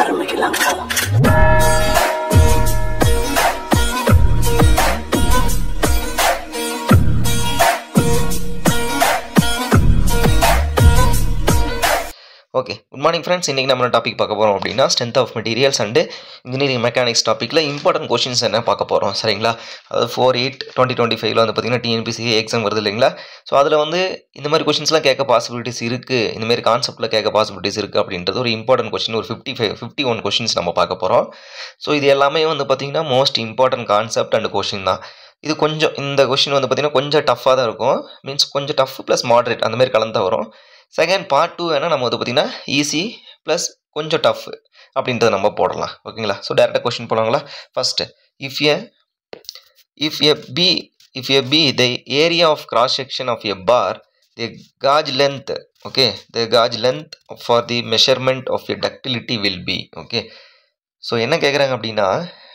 ஆரம்பிக்கலாம். Okay, good morning friends. இன்றைக்கி நம்ம டாபிக் பார்க்க போகிறோம் அப்படின்னா strength of materials and engineering mechanics டாப்பிக்கில் இம்பார்ட்டன்ட் கொஷின்ஸ் என்ன பார்க்க போகிறோம், சரிங்களா? அதாவது 4/8/2025 வந்து பார்த்திங்கன்னா டிஎன்பிசி எக்ஸாம் வருது இல்லைங்களா? ஸோ அதில் வந்து இந்த மாதிரி கொஷின்ஸ்லாம் கேட்க பாசிபிலிட்டிஸ் இருக்குது, இந்தமாரி கான்செப்ட்டில் கேட்க பாசிபிலிட்டிஸ் இருக்குது அப்படின்றது ஒரு இம்பார்ட்டன்ட் கொஷின். ஒரு 51 கொஷின்ஸ் நம்ம பார்க்க போகிறோம். ஸோ இது எல்லாமே வந்து பார்த்திங்கன்னா most important concept and question தான். இது கொஞ்சம் இந்த கொஷின் வந்து பார்த்திங்கன்னா கொஞ்சம் டஃப்பாக தான் இருக்கும். மீன்ஸ் கொஞ்சம் டஃப் ப்ளஸ் மாட்ரேட் அந்த மாதிரி கலந்து தான் வரும். செகண்ட் பார்ட் 2 வேணால் நம்ம வந்து பார்த்திங்கன்னா ஈஸி ப்ளஸ் கொஞ்சம் டஃப் அப்படின்றத நம்ம போடலாம். ஓகேங்களா? ஸோ டேரெக்டாக கொஷின் போடுவாங்களா? First, if a b the area of cross section of a bar, the gauge length, okay, the gauge length for the measurement of a ductility will be, okay. So என்ன கேட்குறாங்க அப்படின்னா,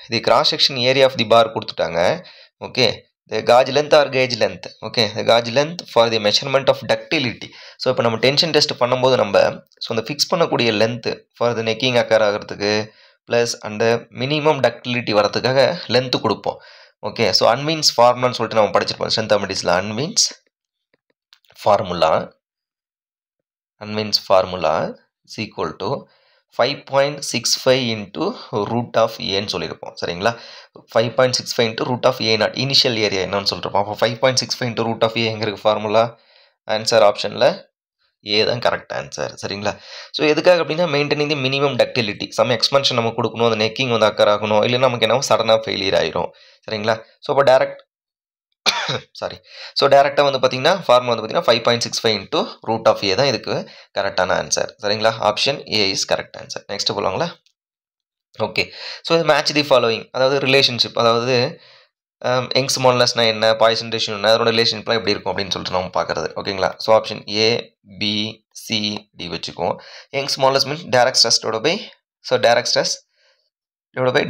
இது cross section area of the bar கொடுத்துட்டாங்க. Okay, the gauge length or gauge length, okay, the gauge length for the measurement of ductility. So இப்போ நம்ம tension test பண்ணும்போது நம்ம so அந்த ஃபிக்ஸ் பண்ணக்கூடிய length for the necking occur ஆகிறதுக்கு plus அந்த minimum ductility வரதுக்காக லென்த்து கொடுப்போம். ஓகே, ஸோ அன்மீன்ஸ் ஃபார்முலான்னு சொல்லிட்டு நம்ம படிச்சிருப்போம் ஸ்ட்ரென்த் ஆஃப் மெட்டீரியல்ஸில். Unwin's formula is equal to 5.65 into root of aன்னு சொல்லியிருப்போம், சரிங்களா? 5.65 into root of a0 initial area என்னன்னு சொல்லியிருப்போம். அப்போ 5.65 into root of a எங்களுக்கு ஃபார்முலா ஆன்சர் ஆப்ஷனில் ஏ தான் கரெக்ட் ஆன்சர், சரிங்களா? ஸோ எதுக்காக அப்படின்னா maintaining the minimum ductility. Some எக்ஸ்பென்ஷன் நம்ம கொடுக்கணும், அந்த நெக்கிங் வந்து அக்கர் ஆகணும், இல்லைன்னா நமக்கு என்ன சடனாக ஃபெயிலியர் ஆயிரும், சரிங்களா? ஸோ அப்போ டேரெக்டாக வந்து பார்த்தீங்கன்னா ஃபார்முலா வந்து பார்த்தீங்கன்னா 5.65 into root of a தான் இதுக்கு கரெக்டான ஆன்சர், சரிங்களா? Option A is correct answer. Next போகலாங்களா? ஓகே, ஸோ இது மேட்ச் தி ஃபாலோயிங், அதாவது ரிலேஷன்ஷிப், அதாவது யங்ஸ் மாடுலஸ்னா என்ன, பாய்சன் ரேஷியோ என்ன, அதோட ரிலேஷன்ஷிப்லாம் எப்படி இருக்கும் அப்படின்னு சொல்லிட்டு நம்ம பார்க்குறது. ஓகேங்களா? So option A, B, C, D வச்சுக்குவோம். Young's modulus means direct stress direct stress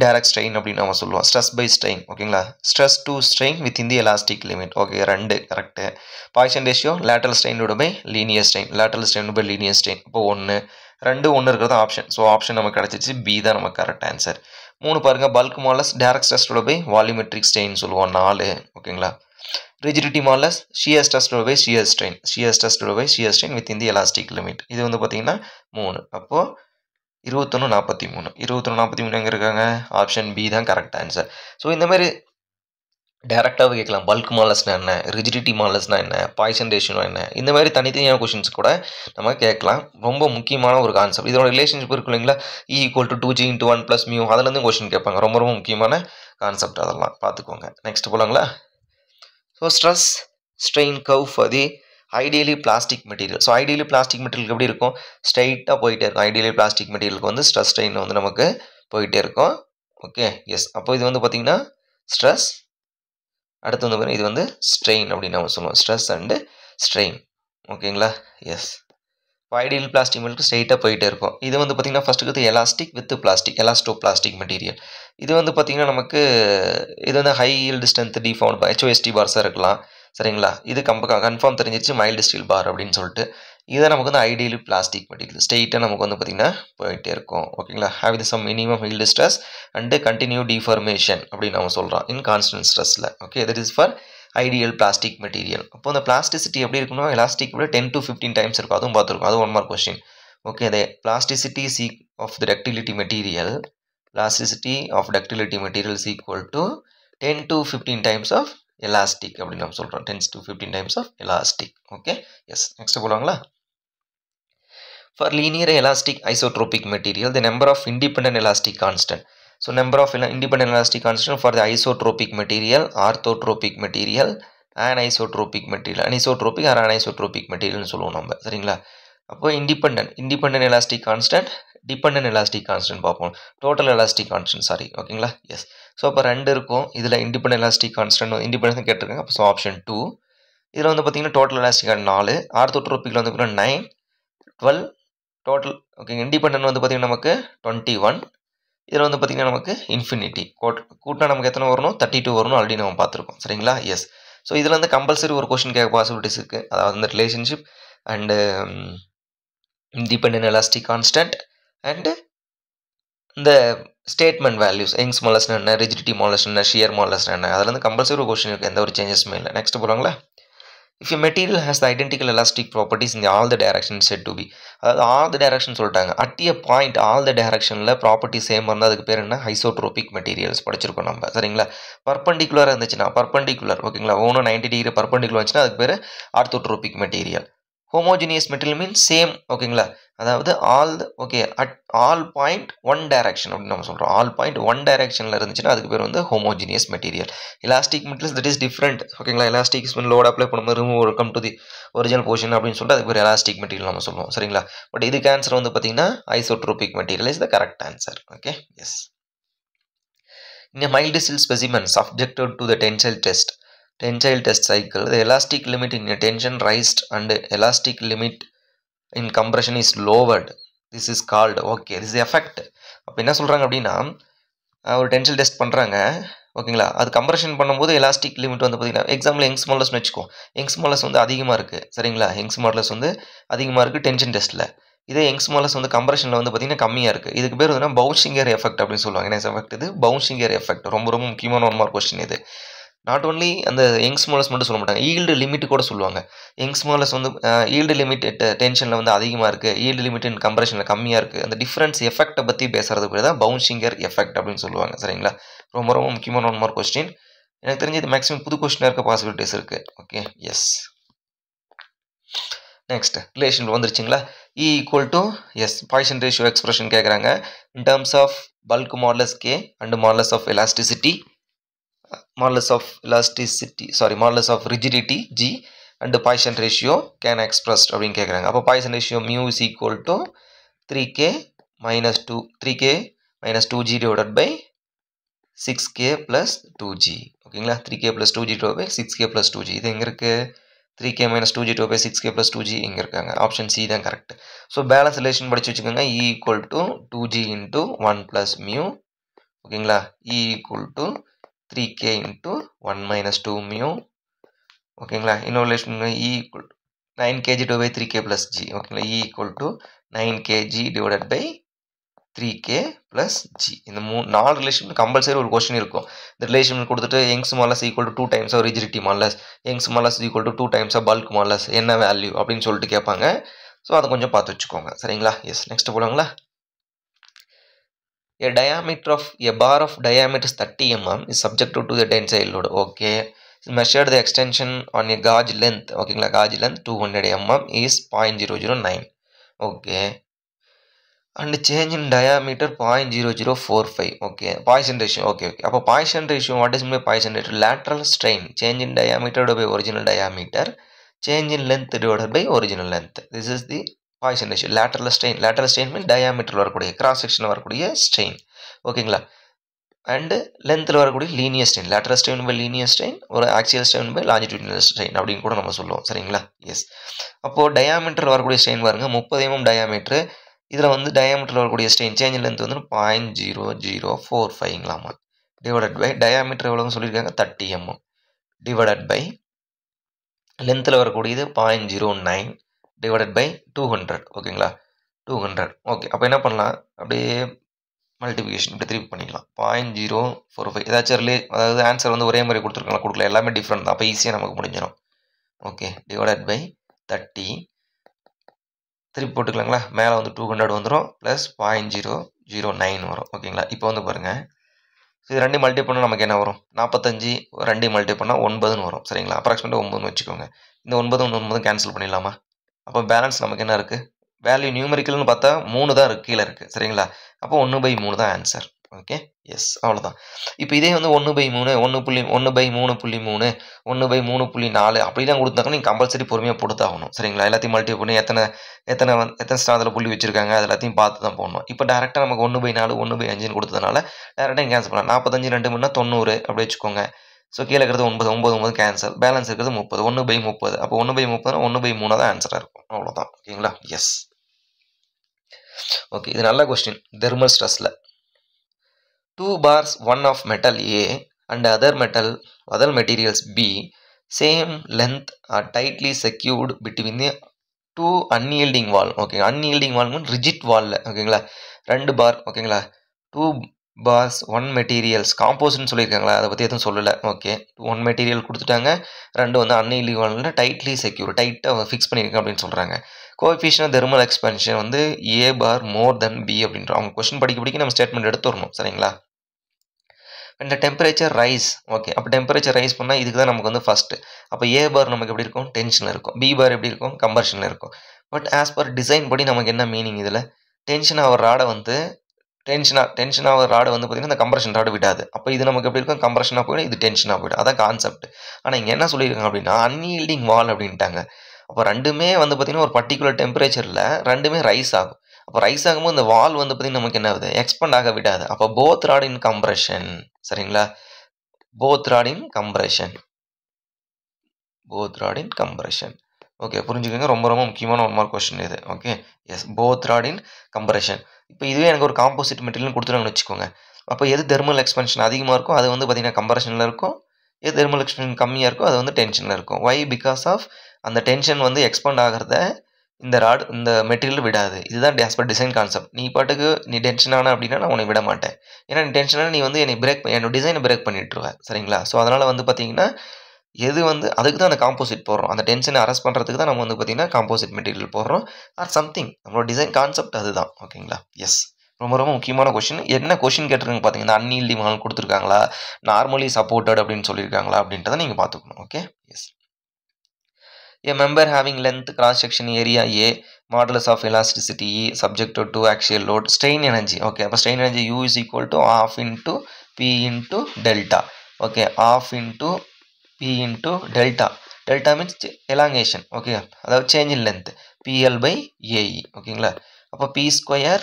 direct strain அப்படின்னு நம்ம சொல்லுவோம். ஸ்ட்ரெஸ் பை ஸ்ட்ரெயின், ஓகேங்களா? Stress to strain with in the elastic limit. Okay, 2 correct. Poisson ratio lateral strain by linear strain, இப்போ 1 இருக்கிறது option. So option நமக்கு கிடச்சிச்சு, B தான் நமக்கு கரெக்ட் ஆன்சர். 3 பாருங்கள், bulk modulus direct stress by volumetric strain சொல்லுவோம், 4. ஓகேங்களா? Rigidity modulus shear stress by shear strain with in the elastic limit. இது வந்து பார்த்தீங்கன்னா 3. அப்போது 21-43 எங்கே இருக்காங்க? ஆப்ஷன் பி தான் கரெக்ட் ஆன்சர். ஸோ இந்த மாதிரி டேரெக்டாகவே கேட்கலாம். பல்க் மாடலஸ்னா என்ன, ரிஜிடிட்டி மாடலஸ்னா என்ன, பாய்சன் ரேஷியோனா என்ன, இந்த மாதிரி தனித்தனியான கொஷின்ஸ் கூட நம்ம கேட்கலாம். ரொம்ப முக்கியமான ஒரு கான்செப்ட். இதோட ரிலேஷன்ஷிப் இருக்கு இல்லைங்களா? E = 2g × 1 + μ, அதுலேருந்து கொஷின் கேட்பாங்க. ரொம்ப முக்கியமான கான்செப்ட், அதெல்லாம் பார்த்துக்கோங்க. நெக்ஸ்ட் போகலாங்களா? So stress strain curve for the ideally plastic material. So ideally plastic material எப்படி இருக்கும்? ஸ்ட்ரைட்டாக போயிட்டே இருக்கும். ஐடியலி பிளாஸ்டிக் மெட்டீரியலுக்கு வந்து ஸ்ட்ரெஸ் ஸ்ட்ரெயின் வந்து நமக்கு போயிட்டே இருக்கும். Okay, yes. அப்போ இது வந்து பார்த்திங்கன்னா ஸ்ட்ரெஸ், அடுத்து வந்து பார்த்தீங்கன்னா இது வந்து ஸ்ட்ரெயின் அப்படின்னு நம்ம சொல்லுவோம். ஸ்ட்ரெஸ் அண்டு ஸ்ட்ரெயின், ஓகேங்களா? எஸ். இப்போ ஐடியல் பிளாஸ்டிக் மெட்டீரியல் ஸ்ட்ரைட்டாக போயிட்டே இருக்கும். இது வந்து பார்த்திங்கன்னா ஃபஸ்ட்டுக்கு elastic with plastic, elasto plastic material. இது வந்து பார்த்திங்கன்னா நமக்கு இது வந்து high yield strength deformed HOST பார்ஸாக இருக்கலாம், சரிங்களா? இது கன்ஃபார்ம் தெரிஞ்சிச்சு மைல்டு ஸ்டீல் பார் அப்படின்னு சொல்லிட்டு. இதை நமக்கு வந்து ஐடியலி பிளாஸ்டிக் மெட்டீரியல் ஸ்ட்ரெயிட்டாக நமக்கு வந்து பார்த்திங்கன்னா போயிட்டே இருக்கும். ஓகேங்களா? Have the some minimum yield stress and continue deformation அப்படின்னு நம்ம சொல்கிறோம் இன் கான்ஸ்டன்ட் ஸ்ட்ரெஸ்ஸில். Okay, that is for ideal plastic material. அப்போ அந்த பிளாஸ்டிசிட்டி எப்படி இருக்குன்னா எலாஸ்டிக் விட 10 to 15 டைம்ஸ் இருக்கும். அதுவும் பார்த்துருக்கோம். அது 1 mark question. Okay, the plasticity of the ductility material is equal to 10 to 15 times of elastic அப்படின்னு நம்ம சொல்கிறோம். 10 to 15 times of elastic. Okay, yes. Next போகலாங்களா? For linear elastic isotropic material, the number of independent elastic constant. So number of independent elastic constant for the isotropic material, orthotropic material, anisotropic material, anisotropic or anisotropic material சொல்லுவோம் நம்ம, சரிங்களா? அப்போ independent elastic constant, dependent elastic constant பார்ப்போம். Total elastic constant, sorry. ஓகேங்களா? Yes. So அப்போ 2 இருக்கும். இதில் independent elastic constant independence கேட்டிருக்காங்க. அப்போ ஸோ ஆப்ஷன் 2. இதில் வந்து பார்த்தீங்கன்னா டோட்டல் எலாஸ்டிக் 4, ஆர்த்தோட்ரோபிக்கில் வந்து பார்த்தீங்கன்னா 9, 12 டோட்டல். ஓகே, இண்டிபெண்டன்ட் வந்து பார்த்தீங்கன்னா நமக்கு 21. இதில் வந்து பார்த்தீங்கன்னா நமக்கு இன்ஃபினிட்டி கூட்டினா நமக்கு எத்தனை வரணும்? 32 வரணும். ஆல்ரெடி நம்ம பார்த்துருக்கோம், சரிங்களா? எஸ். ஸோ இதில் வந்து கம்பல்சரி ஒரு கொஸ்டின் கேட்க பாசிபிலிட்டிஸ் இருக்குது. அதாவது இந்த relationship and independent elastic constant and இந்த ஸ்டேட்மெண்ட் வேல்யூஸ் யங்ஸ் மாடலஸ்னா என்ன, ரிஜிடிட்டி மாடலஸ்னா என்ன, ஷியர் மாடலஸ்னா என்ன, அதில் வந்து கம்பல்சரி ஒரு கொஸ்டின் இருக்குது, எந்த ஒரு சேஞ்சஸுமே இல்லை. நெக்ஸ்ட் போகிறாங்களா, if a material has the identical elastic properties in all the directions said to be, அதாவது ஆல் த டைரக்ஷன் சொல்லிட்டாங்க, at a point all the டைரக்ஷனில் ப்ராப்பர்ட்டி சேம் இருந்தால் அதுக்கு பேர் என்ன, ஐசோட்ரோபிக் மெட்டீரியல்ஸ் படிச்சிருக்கோம் நம்ம, சரிங்களா. பர்பண்டிகுலராக இருந்துச்சுன்னா பர்பண்டிகுலர், ஓகேங்களா, 90 டிகிரி பர்பண்டிகுலர் வந்துச்சுன்னா அதுக்கு பேர் orthotropic material. Homogeneous material means same, ஓகேங்களா, அதாவது all okay at all point one direction அப்படின்னு நம்ம சொல்கிறோம். ஆல் பாயிண்ட் ஒன் டைரக்ஷனில் இருந்துச்சுன்னா அதுக்கு பேர் வந்து homogeneous material. Elastic materials that is different, ஓகேங்களா, எலாஸ்டிக் லோட் அப்ளை பண்ணும்போது remove come to the original position அப்படின்னு சொல்லிட்டு அதுக்கு பேர் எலாஸ்டிக் மெட்டீரியல் நம்ம சொல்லுவோம், சரிங்களா. பட் இதுக்கு ஆன்சர் வந்து பார்த்தீங்கன்னா isotropic material is the correct answer. Okay, yes. In a mild steel specimen subjected to the tensile test cycle, the elastic limit in a tension raised and elastic limit in compression is lowered. This is called, okay, this is effect. அப்போ என்ன சொல்கிறாங்க அப்படின்னா, ஒரு tension test பண்ணுறாங்க, ஓகேங்களா, அது compression பண்ணும்போது elastic limit வந்து பார்த்தீங்கன்னா, எக்ஸாம்பிள் யங்ஸ் மாடலஸ்னு வச்சுக்கோ, யங்ஸ் மாடலஸ் வந்து அதிகமாக இருக்குது, சரிங்களா, யங்ஸ் மாடலஸ் வந்து அதிகமாக இருக்குது டென்ஷன் டெஸ்ட்டில். இதே யங்ஸ் மாடலஸ் வந்து கம்ப்ரெஷனில் வந்து பார்த்தீங்கன்னா கம்மியாக இருக்குது. இதுக்கு பேர் வந்து பவுன்சிங்கர் எஃபெக்ட் அப்படின்னு சொல்லுவாங்க. என்ன எஃபெக்ட் இது, பவுன்சிங்கர் எஃபெக்ட். ரொம்ப ரொம்ப முக்கியமான 1 மார்க் கொஸ்டின் இது. நாட் ஓன்லி அந்த யங்ஸ் மாடலஸ் மட்டும் சொல்ல மாட்டாங்க, ஈல்டு லிமிட் கூட சொல்லுவாங்க. யங்ஸ் மாடலஸ் வந்து ஈல்டு லிமிட் டென்ஷனில் வந்து அதிகமாக இருக்குது, ஈல்டு லிமிட் இன் கம்ப்ரெஷனில் கம்மியாக இருக்குது, அந்த டிஃப்ரென்ஸ் எஃபெக்ட்டை பற்றி பேசுறது பேர் தான் பவுன்சிங்கர் எஃபெக்ட் அப்படின்னு சொல்லுவாங்க, சரிங்களா. ரொம்ப ரொம்ப முக்கியமான 1 மார்க் கொஸ்டின். எனக்கு தெரிஞ்சு இது மேக்ஸிமம் புது கொஸ்டினாக இருக்க பாசிபிலிட்டிஸ் இருக்குது. Okay, yes. நெக்ஸ்ட் ரிலேஷன் வந்துருச்சுங்களா, E equal to S Poisson ratio expression கேட்குறாங்க in terms of bulk modulus K and modulus of elasticity, modulus of rigidity G and Poisson ratio can expressed அப்படின்னு கேட்குறாங்க. அப்போ Poisson ratio mu is equal to 3k minus 2g divided by 6k plus 2g, ஓகேங்களா, 3k plus 2g divided by 6k plus 2g. இது எங்கே இருக்குது, 3k minus 2g divided by 6k plus 2g இங்கே இருக்காங்க. Option C தான் correct. So balance relation படித்து வச்சுக்கோங்க, E equal to 2g into 1 plus mu, ஓகேங்களா, E equal to 3k into 1 minus 2 mu, ஓகேங்களா. இன்னொரு relation E equal to 9 kg divided by 3k plus g, ஓகேங்களா, E equal to 9 kg divided by 3k plus g. இந்த 4 relation compulsory ஒரு question இருக்கும். இந்த relation கொடுத்துட்டு Young's modulus equal to 2 times of rigidity modulus, Young's modulus equal to 2 times of bulk modulus, என்ன value அப்படின்னு சொல்லிட்டு கேட்பாங்க. ஸோ அதை கொஞ்சம் பார்த்து வச்சுக்கோங்க, சரிங்களா. எஸ், நெக்ஸ்ட் போலாங்களா. A diameter of a bar of diameter 30 mm is subjected to the tensile load. Okay, measured the extension on a gauge length, ஓகேங்களா, gauge length 200 mm is 0.009. okay, and change in diameter 0.0045. okay, Poisson ratio. okay, அப்போ Poisson ratio, what is meant by Poisson ratio? Lateral strain, change in diameter divided by original diameter, change in length divided by original length. This is the Poisson ratio. lateral strain means diameter வரக்கூடிய cross section வரக்கூடிய strain, ஓகேங்களா, and லென்த்தில் வரக்கூடிய linear strain, lateral strain by linear strain, ஒரு axial strain by longitudinal strain அப்படின்னு கூட நம்ம சொல்லுவோம், சரிங்களா. எஸ், அப்போது டயாமீட்டர் வரக்கூடிய ஸ்ட்ரெயின் பாருங்கள் 30 mm டயாமீட்ரு, இதில் வந்து டயாமீட்டர் வரக்கூடிய ஸ்ட்ரெயின் சேஞ்ச் லென்த் வந்து 0.0045 டிவைடட் பை டயாமீட்டர் எவ்வளோன்னு சொல்லியிருக்காங்க 30 mm டிவைடட் பை லென்த்தில் வரக்கூடியது 0.09 டிவைடட் பை 200, ஓகேங்களா, 200. ஓகே, அப்போ என்ன பண்ணலாம், அப்படியே மல்டிபிகேஷன் இப்படி திருப்பி பண்ணிக்கலாம். 0.045 ஏதாச்சும் அதாவது ஆன்சர் வந்து ஒரே மாதிரி கொடுத்துருக்கலாம், கொடுக்கல, எல்லாமே டிஃப்ரெண்ட் தான், அப்போ ஈஸியாக நமக்கு முடிஞ்சிடும். ஓகே, டிவைடட் பை 30 திருப்பி போட்டுக்கலாங்களா, மேலே வந்து 200 வந்துடும் ப்ளஸ் 0.009 வரும், ஓகேங்களா. இப்போ வந்து பாருங்கள், இது ரெண்டு மல்டி பண்ணால் நமக்கு என்ன வரும், 45 ரெண்டு மல்டி பண்ணால் 9ன்னு வரும், சரிங்களா. அப்ராக்சிமேட்டாக 9ன்னு வச்சுக்கோங்க. இந்த 9 கேன்சல் பண்ணிடலாமா. அப்போ பேலன்ஸ் நமக்கு என்ன இருக்குது, வேல்யூ நியூமரிக்கல்னு பார்த்தா 3 தான் இருக்குது, கீழே இருக்குது, சரிங்களா. அப்போ 1/3 தான் ஆன்சர். ஓகே, எஸ், அவ்வளோதான். இப்போ இதே வந்து 1/3, 1/3.3, 1/3.4 அப்படிலாம் கொடுத்தாங்கன்னா நீங்கள் கம்பல்சரி பொறுமையாக போட்டுதாகணும், சரிங்களா. எல்லாத்தையும் மல்டி பண்ணி எத்தனை ஸ்தானத்தில் புள்ளி வச்சுருக்காங்க அது எல்லாத்தையும் பார்த்து தான் போடணும். இப்போ டேரெக்டாக நமக்கு 1/4, 1/5 கொடுத்ததுனால டேரெக்டாக கேன்சல் பண்ணலாம். 45 2 மணினா 90 அப்படி வச்சுக்கோங்க. ஸோ கீழே இருக்கிறது 9 கேன்சல், பேலன்ஸ் இருக்கிறது 30, 1/30. அப்போ 1/30 1/3 தான் ஆன்சராக இருக்கும், அவ்வளோதான், ஓகேங்களா. எஸ், ஓகே, இது நல்ல கொஸ்டின். தெர்மல் ஸ்ட்ரெஸ்ஸில் 2 bars, one of metal A and other materials B, same length are tightly secured between the two unyielding wall. Okay, unyielding wall mean rigid வாலில், ஓகேங்களா, 2 பார், ஓகேங்களா, 2 bars 1 மெட்டீரியல்ஸ் காம்போசிட்னு சொல்லியிருக்காங்களா? அதை பற்றி எதுவும் சொல்லலை. ஓகே, 1 மெட்டீரியல் கொடுத்துட்டாங்க. 2 வந்து அன்இலீவனில் டைட்லி செக்யூர், டைட்டாக ஃபிக்ஸ் பண்ணியிருக்கேன் அப்படின்னு சொல்கிறாங்க. கோஎஃபிஷியன்ட் தெர்மல் எக்ஸ்பென்ஷன் வந்து A bar more then B அப்படின்ற அவங்க கொஸ்டின் படிக்க நம்ம ஸ்டேட்மெண்ட் எடுத்து வரணும். சரிங்களா? இந்த டெம்பரேச்சர் ரைஸ். ஓகே, அப்போ டெம்பரேச்சர் ரைஸ் பண்ணால் இதுக்கு தான் நமக்கு வந்து ஃபஸ்ட்டு. அப்போ A பார் நமக்கு எப்படி இருக்கும்? டென்ஷனில் இருக்கும். B பார் எப்படி இருக்கும்? கம்பர்ஷனில் இருக்கும். பட் ஆஸ் பர் டிசைன் படி நமக்கு என்ன மீனிங் இதில்? டென்ஷன் ஆகிற ராடை வந்து டென்ஷன் ஆகிற ராடை வந்து பார்த்திங்கன்னா இந்த கம்ப்ரஷன் ராடு விடாது. அப்போ இது நமக்கு எப்படி இருக்கும்? கம்ப்ரஷனாக போயிடும், இது டென்ஷனாக போயிடும். அதான் கான்செப்ட். ஆனால் இங்கே என்ன சொல்லியிருக்காங்க அப்படின்னா அன்யீல்டிங் வால் அப்படின்ட்டாங்க. அப்போ ரெண்டுமே வந்து பார்த்திங்கன்னா ஒரு பர்டிகுலர் டெம்பரேச்சரில் ரெண்டுமே ரைஸ் ஆகும். அப்போ ரைஸ் ஆகும்போது இந்த வால் வந்து பார்த்திங்கன்னா நமக்கு என்ன ஆகுது? எக்ஸ்பெண்ட் ஆக விடாது. அப்போ போத் ராட் இன் கம்ப்ரஷன். சரிங்களா? போத் ராட் இன் கம்ப்ரஷன். போத் ராட் இன் கம்ப்ரஷன். ஓகே, புரிஞ்சுக்கோங்க. ரொம்ப ரொம்ப முக்கியமான 1 மார்க் கொஸ்டின் இது. ஓகே, எஸ், போத் ராட் இன் கம்ப்ரஷன். இப்போ இதுவே எனக்கு ஒரு காம்போசிட் மெட்டீரியல் கொடுத்துட்டாங்கன்னு வச்சுக்கோங்க. அப்போ எது தெர்மல் எக்ஸ்பென்ஷன் அதிகமாக இருக்கும் அது வந்து பார்த்திங்கன்னா கம்ப்ரஷனில் இருக்கும். எது தெர்மல் எக்ஸ்பென்ஷன் கம்மியாக இருக்கும் அது வந்து டென்ஷனில் இருக்கும். வை? பிகாஸ் ஆஃப் அந்த டென்ஷன் வந்து எக்ஸ்பெண்ட் ஆகிறத இந்த ராட் இந்த மெட்டீரியல் விடாது. இதுதான் ஆஸ் பர் டிசைன் கான்செப்ட். நீ பாட்டுக்கு நீ டென்ஷன் ஆன அப்படின்னா நான் உன்னை விட மாட்டேன். ஏன்னா நீ டென்ஷனாக நீ வந்து என்னோட டிசைனை பிரேக் பண்ணிட்டுருவேன். சரிங்களா? ஸோ அதனால் வந்து பார்த்திங்கன்னா எது வந்து அதுக்கு தான் அந்த காம்போசிட் போடுறோம். அந்த டென்ஷனை அரெஸ்ட் பண்ணுறதுக்கு தான் நம்ம வந்து பார்த்திங்கன்னா காம்போசிட் மெட்டீரியல் போடுறோம். ஆர் சம்திங் நம்மளோட டிசைன் கான்செப்ட் அதுதான். ஓகேங்களா? எஸ், ரொம்ப ரொம்ப முக்கியமான கொஷின். என்ன கொஷின் கேட்டிருக்காங்க பார்த்தீங்கன்னா அன்யீல்டிங் வால் கொடுத்துருக்காங்களா, நார்மலி சப்போர்ட்டட் அப்படின்னு சொல்லியிருக்காங்களா அப்படின்றத நீங்கள் பார்த்துக்கணும். Okay, yes. A member having length cross section area A, modulus of elasticity E, subjected to axial load, strain energy. Okay, அப்போ strain energy U is equal to half into P into delta. Okay, half into P into delta. Delta means elongation. Okay, அதாவது change in length. PL by AE. ஓகேங்களா? அப்போ P square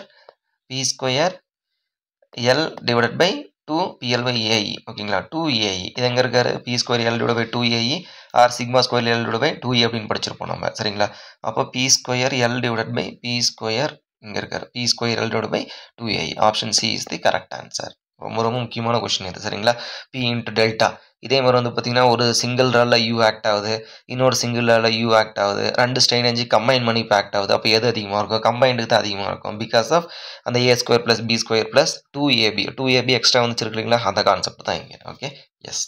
L divided by 2 PL by AE. ஓகேங்களா? 2AE. இது எங்கே இருக்காரு? P square L divided by 2AE or sigma square L divided by 2E அப்படின்னு படிச்சிருப்போம் நம்ம. சரிங்களா? அப்போ P square L divided by P square இங்கே இருக்காரு. P square L divided by 2AE. Option C is the correct answer. ரொம்ப ரொம்ப முக்கியமான கொஸ்டின் இது. சரிங்களா? P into delta. இதே மாதிரி வந்து பார்த்தீங்கன்னா ஒரு சிங்கிள் ராடில் U ஆக்ட் ஆகுது, இன்னொரு சிங்கிள் ராடில் U ஆக்ட் ஆகுது, 2 ஸ்ட்ரெயின் எனர்ஜி கம்பைன் பண்ணி இப்போ ஆக்ட் ஆகுது. அப்போ எது அதிகமாக இருக்கும்? கம்பைண்டுக்கு தான் அதிகமாக இருக்கும். பிகாஸ் ஆஃப் அந்த A square plus B square plus 2AB extra வந்துச்சிருக்கு இல்லைங்களா? அந்த கான்செப்ட் தான் இங்கே. Okay, yes.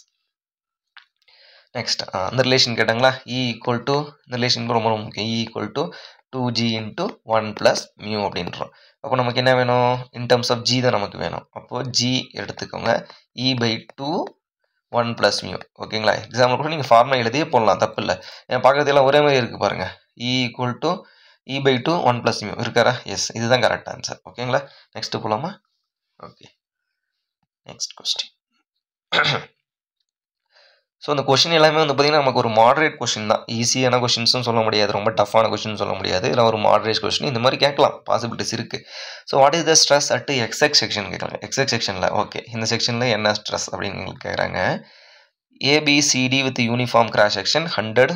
நெக்ஸ்ட் அந்த ரிலேஷன் கேட்டாங்களா? E ஈக்குவல் டு இந்த ரிலேஷன் ரொம்ப ரொம்ப முக்கியம். E equal to 2G into 1 plus mu அப்படின்றோம். அப்போ நமக்கு என்ன வேணும்? இன் டர்ம்ஸ் ஆஃப் G தான் நமக்கு வேணும். அப்போது G எடுத்துக்கோங்க. E by 2 1 plus mu. ஓகேங்களா? எக்ஸாம்பிள் கூட நீங்கள் ஃபார்முலா எழுதியே போடலாம், தப்பு இல்லை. ஏன்னா பார்க்குறதுலாம் ஒரே மாதிரி இருக்குது பாருங்கள். E equal to E by 2 1 plus mu இருக்காரா? எஸ், இதுதான் கரெக்ட் ஆன்சர். ஓகேங்களா? நெக்ஸ்ட்டு போகலாமா? Okay, next question. ஸோ இந்த கொஷின் எல்லாமே வந்து பார்த்திங்கன்னா நமக்கு ஒரு மாடரேட் கொஷின் தான். ஈஸியான கொஷின்ஸும் சொல்ல முடியாது, ரொம்ப டஃப்பான கொஷின் சொல்ல முடியாது. இல்லை ஒரு மாடரேட் கொஷின் இந்த மாதிரி கேட்கலாம், பாசிபிலிட்டிஸ் இருக்குது. So what is the stress at XX section கேட்குறாங்க. எக்ஸ்எக்ஸ் செக்ஷனில் ஓகே, இந்த செக்ஷனில் என்ன ஸ்ட்ரெஸ் அப்படின்னு கேட்குறாங்க. ABCD with uniform cross section 100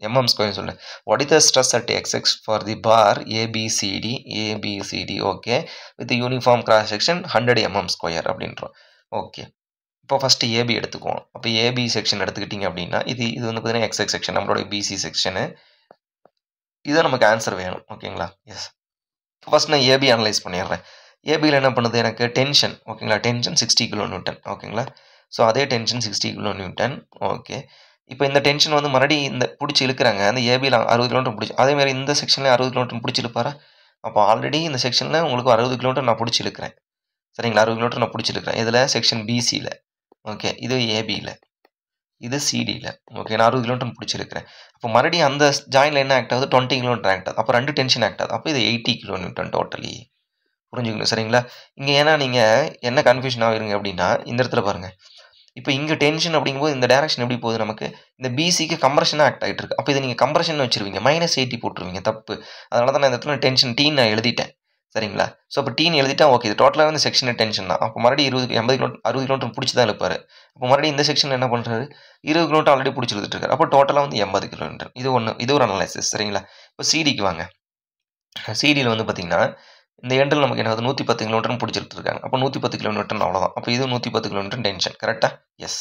mm² சொல்லு. What is the stress at XX for the bar ABCD okay with uniform cross section 100 mm² அப்படின்றோம். ஓகே, இப்போ ஃபஸ்ட்டு ஏபி எடுத்துக்குவோம். அப்போ ஏபி செக்ஷன் எடுத்துக்கிட்டிங்க அப்படின்னா இது வந்து பார்த்தீங்கன்னா எக்ஸ்எக்ஸ் செக்ஷன், நம்மளோட பிசி செக்ஷனு. இதுதான் நமக்கு ஆன்சர் வேணும். ஓகேங்களா? எஸ். ஃபஸ்ட் நான் ஏபி அனலைஸ் பண்ணிடுறேன். ஏபியில் என்ன பண்ணுது? எனக்கு டென்ஷன். ஓகேங்களா? Tension 60 kN. ஓகேங்களா? ஸோ அதே டென்ஷன் 60 kN. ஓகே, இப்போ இந்த டென்ஷன் வந்து மறுபடியும் இந்த பிடிச்சி இழுக்கிறாங்க. அந்த ஏபியில் 60 kN பிடிச்சி, அதேமாதிரி இந்த செக்ஷனில் 60 kN பிடிச்சி இழுப்பாரா? அப்போ ஆல்ரெடி இந்த செக்ஷனில் உங்களுக்கு 60 kN நான் பிடிச்சி இழுக்கிறேன். சரிங்களா? 60 kN நான் பிடிச்சி இழுக்கிறேன். இதில் செக்ஷன் பிசியில். ஓகே, இது ஏபியில், இது சிடியில். ஓகே, நான் 60 kN பிடிச்சிருக்கிறேன். அப்போ மறுபடியும் அந்த ஜாயினில் என்ன ஆக்ட் ஆகுது? 20 kN ஆக்ட் ஆகுது. அப்போ 2 டென்ஷன் ஆக்ட் ஆகுது. அப்போ இது 80 kN டோட்டலி. புரிஞ்சுக்கணும். சரிங்களா? இங்கே ஏன்னா நீங்கள் என்ன கன்ஃபியூஷன் ஆகிருங்க அப்படின்னா இந்த இடத்துல பாருங்கள். இப்போ இங்கே டென்ஷன் அப்படிங்கும்போது இந்த டேரக்ஷன் எப்படி போகுது? நமக்கு இந்த பிசிக்கு கம்ப்ரஷனாக ஆக்ட் ஆகிட்டு இருக்கு. அப்போ இதை நீங்கள் கம்ப்ரஷன் வச்சுருவீங்க, -80 போட்டுருவீங்க. தப்பு. அதனால தான் நான் இந்த இடத்துல டென்ஷன் டீன் நான் எழுதிட்டேன். சரிங்களா? ஸோ இப்போ டீன் எழுதிட்டா ஓகே, இது டோட்டலாக வந்து செக்ஷன் டென்ஷன் தான். அப்போ மறுபடியும் 80 kN 60 kN பிடிச்சி தான் இருப்பார். அப்போ மறுபடியும் இந்த செக்ஷனில் என்ன பண்ணுறாரு? 20 kN ஆல்ரெடி பிடிச்சி எழுதிட்டு இருக்காரு. அப்போ டோட்டலாக வந்து 80 kN. இது ஒரு அனலைசிஸ். சரிங்களா? இப்போ சிடிக்கு வாங்க. சிடியில் வந்து பார்த்தீங்கன்னா இந்த எண்டில் நமக்கு என்ன 110 kN பிடிச்சிட்டு இருக்காங்க. அப்போ 110 kN அவ்வளோதான். அப்போ இது 110 kN டென்ஷன். கரெக்டாக? எஸ்.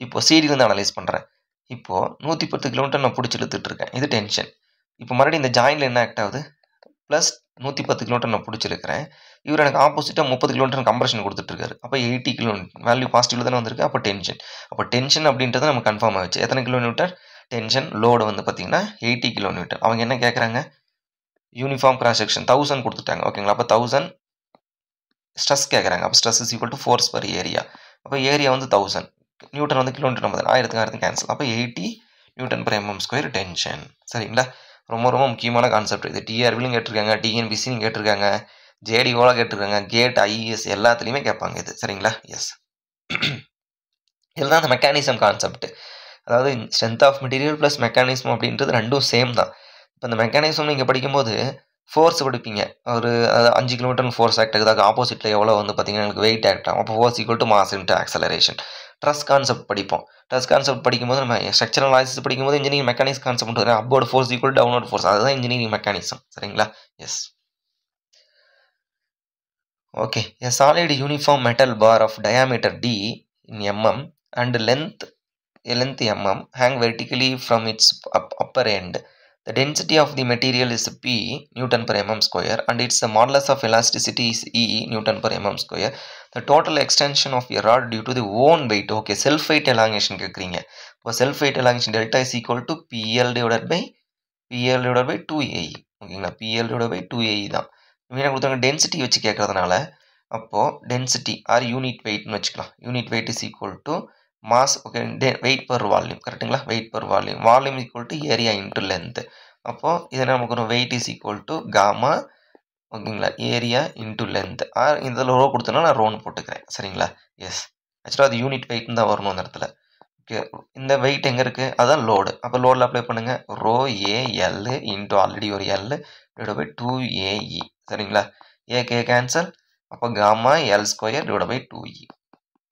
இப்போ சிடியிலேருந்து அனலைஸ் பண்ணுறேன். இப்போது 110 kN நான் பிடிச்சி இழுத்துட்டு இருக்கேன். இது டென்ஷன். இப்போ மறுபடியும் இந்த ஜாயினில் என்ன ஆக்ட் ஆகுது? ப்ளஸ் 110 kN நான் பிடிச்சிருக்கிறேன். இவர் எனக்கு ஆப்போசிட்டாக 30 கிலோமீட்டர் கம்ப்ரஷன் கொடுத்துட்ருக்காரு. அப்போ 80 கிலோமீட்டர் வேல்யூ பாசிட்டிவ்ல தானே வந்திருக்கு. அப்போ டென்ஷன். அப்போ டென்ஷன் அப்படின்றது நம்ம கன்ஃபார்ம் ஆகிடுச்சு. எத்தனை கிலோமீட்டர் டென்ஷன் லோடு வந்து பார்த்தீங்கன்னா 80 கிலோமீட்டர். அவங்க என்ன கேட்குறாங்க, யூனிஃபார்ம் கிராஸ் செக்ஷன் 1000 கொடுத்துட்டாங்க. ஓகேங்களா, அப்போ 1000 ஸ்ட்ரெஸ் கேட்குறாங்க. அப்போ stress is equal to force per area. அப்போ ஏரியா வந்து 1000, நியூட்டன் வந்து கிலோமீட்டர் 50, 1000 கேன்சல். அப்போ 80 Newton per mm square tension. சரிங்களா, ரொம்ப ரொம்ப முக்கியமான கான்செப்ட் இது. டிஆர்பிலையும் கேட்டிருக்காங்க, டிஎன்பிசியும் கேட்டிருக்காங்க, ஜேடிஓல கேட்டிருக்காங்க, கேட் ஐஇஎஸ் எல்லாத்துலேயுமே கேட்பாங்க இது. சரிங்களா, எஸ். இதுதான் அந்த மெக்கானிசம் கான்செப்ட். அதாவது strength of material plus mechanism அப்படின்றது ரெண்டும் சேம் தான். இப்போ இந்த மெக்கானிசம் நீங்கள் படிக்கும்போது ஃபோர்ஸ் படிப்பீங்க. ஒரு 5 கிலோமீட்டர் ஃபோர்ஸ் ஆக்ட் ஆகுது. அதுக்கு ஆப்போசிட்டில் எவ்வளோ வந்து பார்த்தீங்கன்னா எனக்கு வெயிட் ஆக்ட் ஆகும். அப்போ force equal to mass into acceleration. Truss concept படிப்போம். ட்ரஸ் கான்செப்ட் படிக்கும்போது நம்ம ஸ்ட்ரக்சரல் அனாலிசிஸ் படிக்கும்போது இன்ஜினியரிங் மெக்கானிக்ஸ் கான்செப்ட் வரும். Upward force equal downward force. அதுதான் இன்ஜினியரிங் மெக்கானிசம். சரிங்களா, yes. Okay, a solid uniform metal bar of diameter d in mm and length mm hang vertically from its upper end. The density of the material is P Newton per mm square and its modulus of elasticity is E Newton per mm square. The total extension of a rod due to the own weight. Okay, self weight elongation கேட்குறீங்க. இப்போ self weight elongation delta is equal to PL divided by 2AE. ஓகேங்களா, PL divided by 2AE தான். இவங்க கொடுத்தாங்க density வச்சு கேட்கறதுனால, அப்போது density R unit வெயிட்னு வச்சுக்கலாம். Unit weight is equal to mass. Okay, weight per volume. கரெக்டுங்களா, weight per volume. Volume equal to area into length. அப்போது இது நமக்கு ஒரு weight is equal to gamma. ஓகேங்களா, ஏரியா இன்ட்டு லென்த். ஆர் இதில் rho கொடுத்தோன்னா நான் ரோன்னு போட்டுக்கிறேன். சரிங்களா, எஸ். ஆக்சுவலாக அது யூனிட் வெயிட்னு தான் வரணும் அந்த இடத்துல. ஓகே, இந்த வெயிட் எங்கே இருக்குது, அதுதான் லோடு. அப்போ லோடில் அப்ளை பண்ணுங்கள். ரோ ஏஎல் இன்ட்டு ஆல்ரெடி ஒரு எல் டிவைட் பை 2AE. சரிங்களா, ஏகே கேன்சல். அப்போ gamma L square divide by 2E.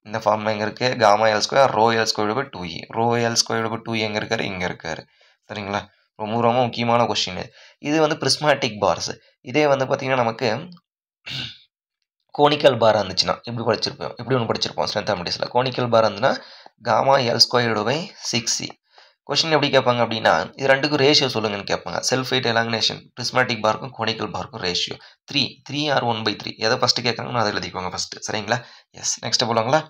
இந்த ஃபார்மில் எங்கே இருக்குது, gamma L square rho L square by 2E. Rho L square by 2E எங்கே இருக்காரு, இங்கே இருக்காரு. சரிங்களா, ரொம்ப ரொம்ப முக்கியமான கொஸ்டின் இது. வந்து பிரிஸ்மேட்டிக் பார்ஸ். இதே வந்து பார்த்திங்கன்னா நமக்கு கோனிக்கல் பார் இருந்துச்சுன்னா இப்படி படிச்சிருப்போம். இப்படி ஒன்று படிச்சிருப்போம் ஸ்ட்ரென்த் ஆஃப் மெட்டீரியல்ஸில். கோனிக்கல் பார் இருந்துன்னா gamma L square by 6C. Question எப்படி கேட்பாங்க அப்படின்னா, இது ரெண்டுக்கும் ரேஷியோ சொல்லுங்கன்னு கேட்பாங்க. செல்ஃப் வெயிட் எலாங்கினேஷன் பிரிஸ்மேட்டிக் பார்க்கும் கோனிக்கல் பார்க்கும் ரேஷியோ 3 ஆர் 1/3. எதை ஃபஸ்ட்டு கேட்குறாங்கன்னு அதை எழுதிக்கோங்க ஃபஸ்ட்டு. சரிங்களா, எஸ். நெக்ஸ்ட் போலாங்களா.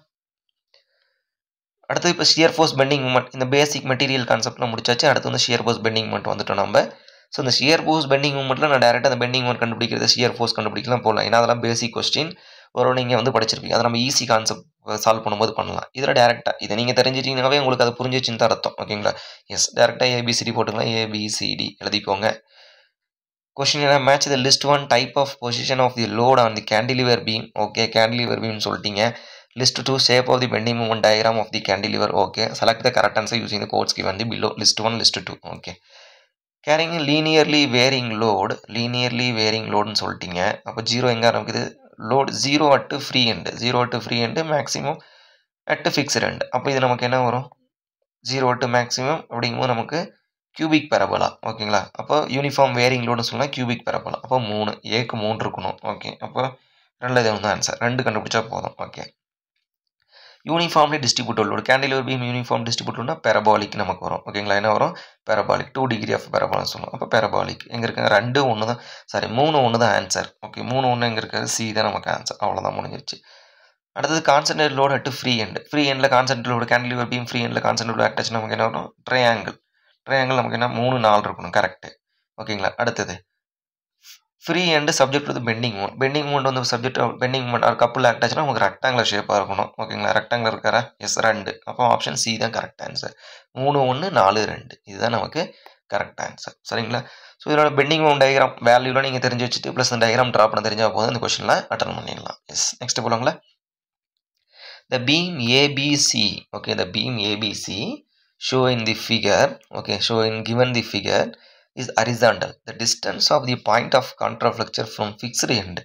அடுத்து இப்போ ஷியர் ஃபோர்ஸ் பெண்டிங் மூமெண்ட். இந்த பேசிக் மெட்டீரியல் கான்செப்ட்லாம் முடிச்சாச்சு. அடுத்து வந்து ஷியர் ஃபோர்ஸ் பெண்டிங் மூமெண்ட் வந்துட்டோம் நம்ம. ஸோ இந்த ஷியர் ஃபோர்ஸ் பெண்டிங் மூமெண்ட்டில் நான் டேரெக்டாக அந்த பெண்டிங் மூமெண்ட் கண்டுபிடிக்கிறது, ஷியர் ஃபோர்ஸ் கண்டுபிடிக்கலாம் போகலாம். ஏன்னா அதெல்லாம் பேசிக் கொஸ்டின். ஒரு நீங்கள் வந்து படிச்சிருப்பீங்க. அதை நம்ம ஈஸி கான்செப்ட் சால்வ் பண்ணும்போது பண்ணலாம். இதில் டேரெக்டாக இதை நீங்கள் தெரிஞ்சிட்டிங்கனாவே உங்களுக்கு அது புரிஞ்சிச்சுன்னு தான் அர்த்தம். ஓகேங்களா, எஸ். டேரெக்டாக ஏபிசிடி போட்டுக்கலாம். ஏபிசிடி எழுதிக்கோங்க. கொஸ்டின் என்ன, match the list one type of position of the load on the cantilever beam. Okay, cantilever பீம்னு சொல்லிட்டீங்க. List 2 shape of the bending moment diagram of the cantilever. Okay, select the correct answer using the quotes given below. List 1, list 2. Okay, carrying linearly varying load ன்னு சொல்லிட்டீங்க. அப்போ 0 எங்கே ஆரம்பிக்குது, load 0 at free end, 0 at free end, maximum at fixed end. அப்போ இது நமக்கு என்ன வரும், 0 at மேக்ஸிமம் அப்படிங்கும்போது நமக்கு கியூபிக் பேரபோலா. ஓகேங்களா, அப்போ யூனிஃபார்ம் வேரிங் லோடுன்னு சொன்னால் கியூபிக் பேரபோலா. அப்போ 3 ஏக்கு 3 இருக்கணும். ஓகே, அப்போ 2 வந்து ஆன்சர். 2 கண்டுபிடிச்சா போதும். Okay, uniformly distributed load. Cantilever beam uniform டிஸ்ட்ரிபியூட்டட்னா பேரபாலிக் நமக்கு வரும். ஓகேங்களா, என்ன வரும், பேரபாலிக். 2 டிகிரி ஆஃப் பேரபாலிக் சொல்லுவோம். அப்போ பேரபாலிக் எங்கே இருக்காங்க, 2 1 தான், சாரி 3 1 தான் ஆன்சர். ஓகே, 3 1 எங்கே இருக்காது, சி தான் நமக்கு ஆன்சர். அவ்வளோதான், முடிஞ்சிருச்சு. அடுத்தது concentrate load at free end. Free எண்டில் concentrate load, cantilever beam free எண்டில் கான்சன்ட்ரேட் லோடு அட்டாச் நமக்கு என்ன வரும், ட்ரையாங்கிள். ட்ரையாங்கிள் நமக்கு என்ன 3 4 இருக்கணும். கரெக்டு. ஓகேங்களா, அடுத்தது ஃப்ரீ எண்டு சப்ஜெக்ட் வந்து பெண்டிங் மூமெண்ட். பெண்டிங் மூமெண்ட் வந்து சப்ஜெக்ட் பெண்டிங் மூமெண்ட் ஒரு கப்பிள் ஆக்ட் ஆச்சுன்னா உங்களுக்கு ரெக்டாங்குலர் ஷேப்பாக இருக்கணும். ஓகேங்களா, ரெக்டாங்குலர் இருக்காரா, எஸ் 2. அப்போ ஆப்ஷன் சி தான் கரெக்ட் ஆன்சர். 3 1 4 2 இதுதான் நமக்கு கரெக்ட் ஆன்சர். சரிங்களா, ஸோ இதோட பெண்டிங் மூமெண்ட் டயக்ராம் வேல்யூலாம் நீங்கள் தெரிஞ்சு வச்சுட்டு ப்ளஸ் இந்த டயக்ராம் ட்ரா பண்ண தெரிஞ்சால் போதும் இந்த கொஸ்டினில் அட்டன் பண்ணிடலாம். எஸ். நெக்ஸ்ட் போலாங்களா. The beam ABC, okay, the beam ABC show in the figure, okay, given the figure is horizontal. The distance of the point of contraflexure from fixed end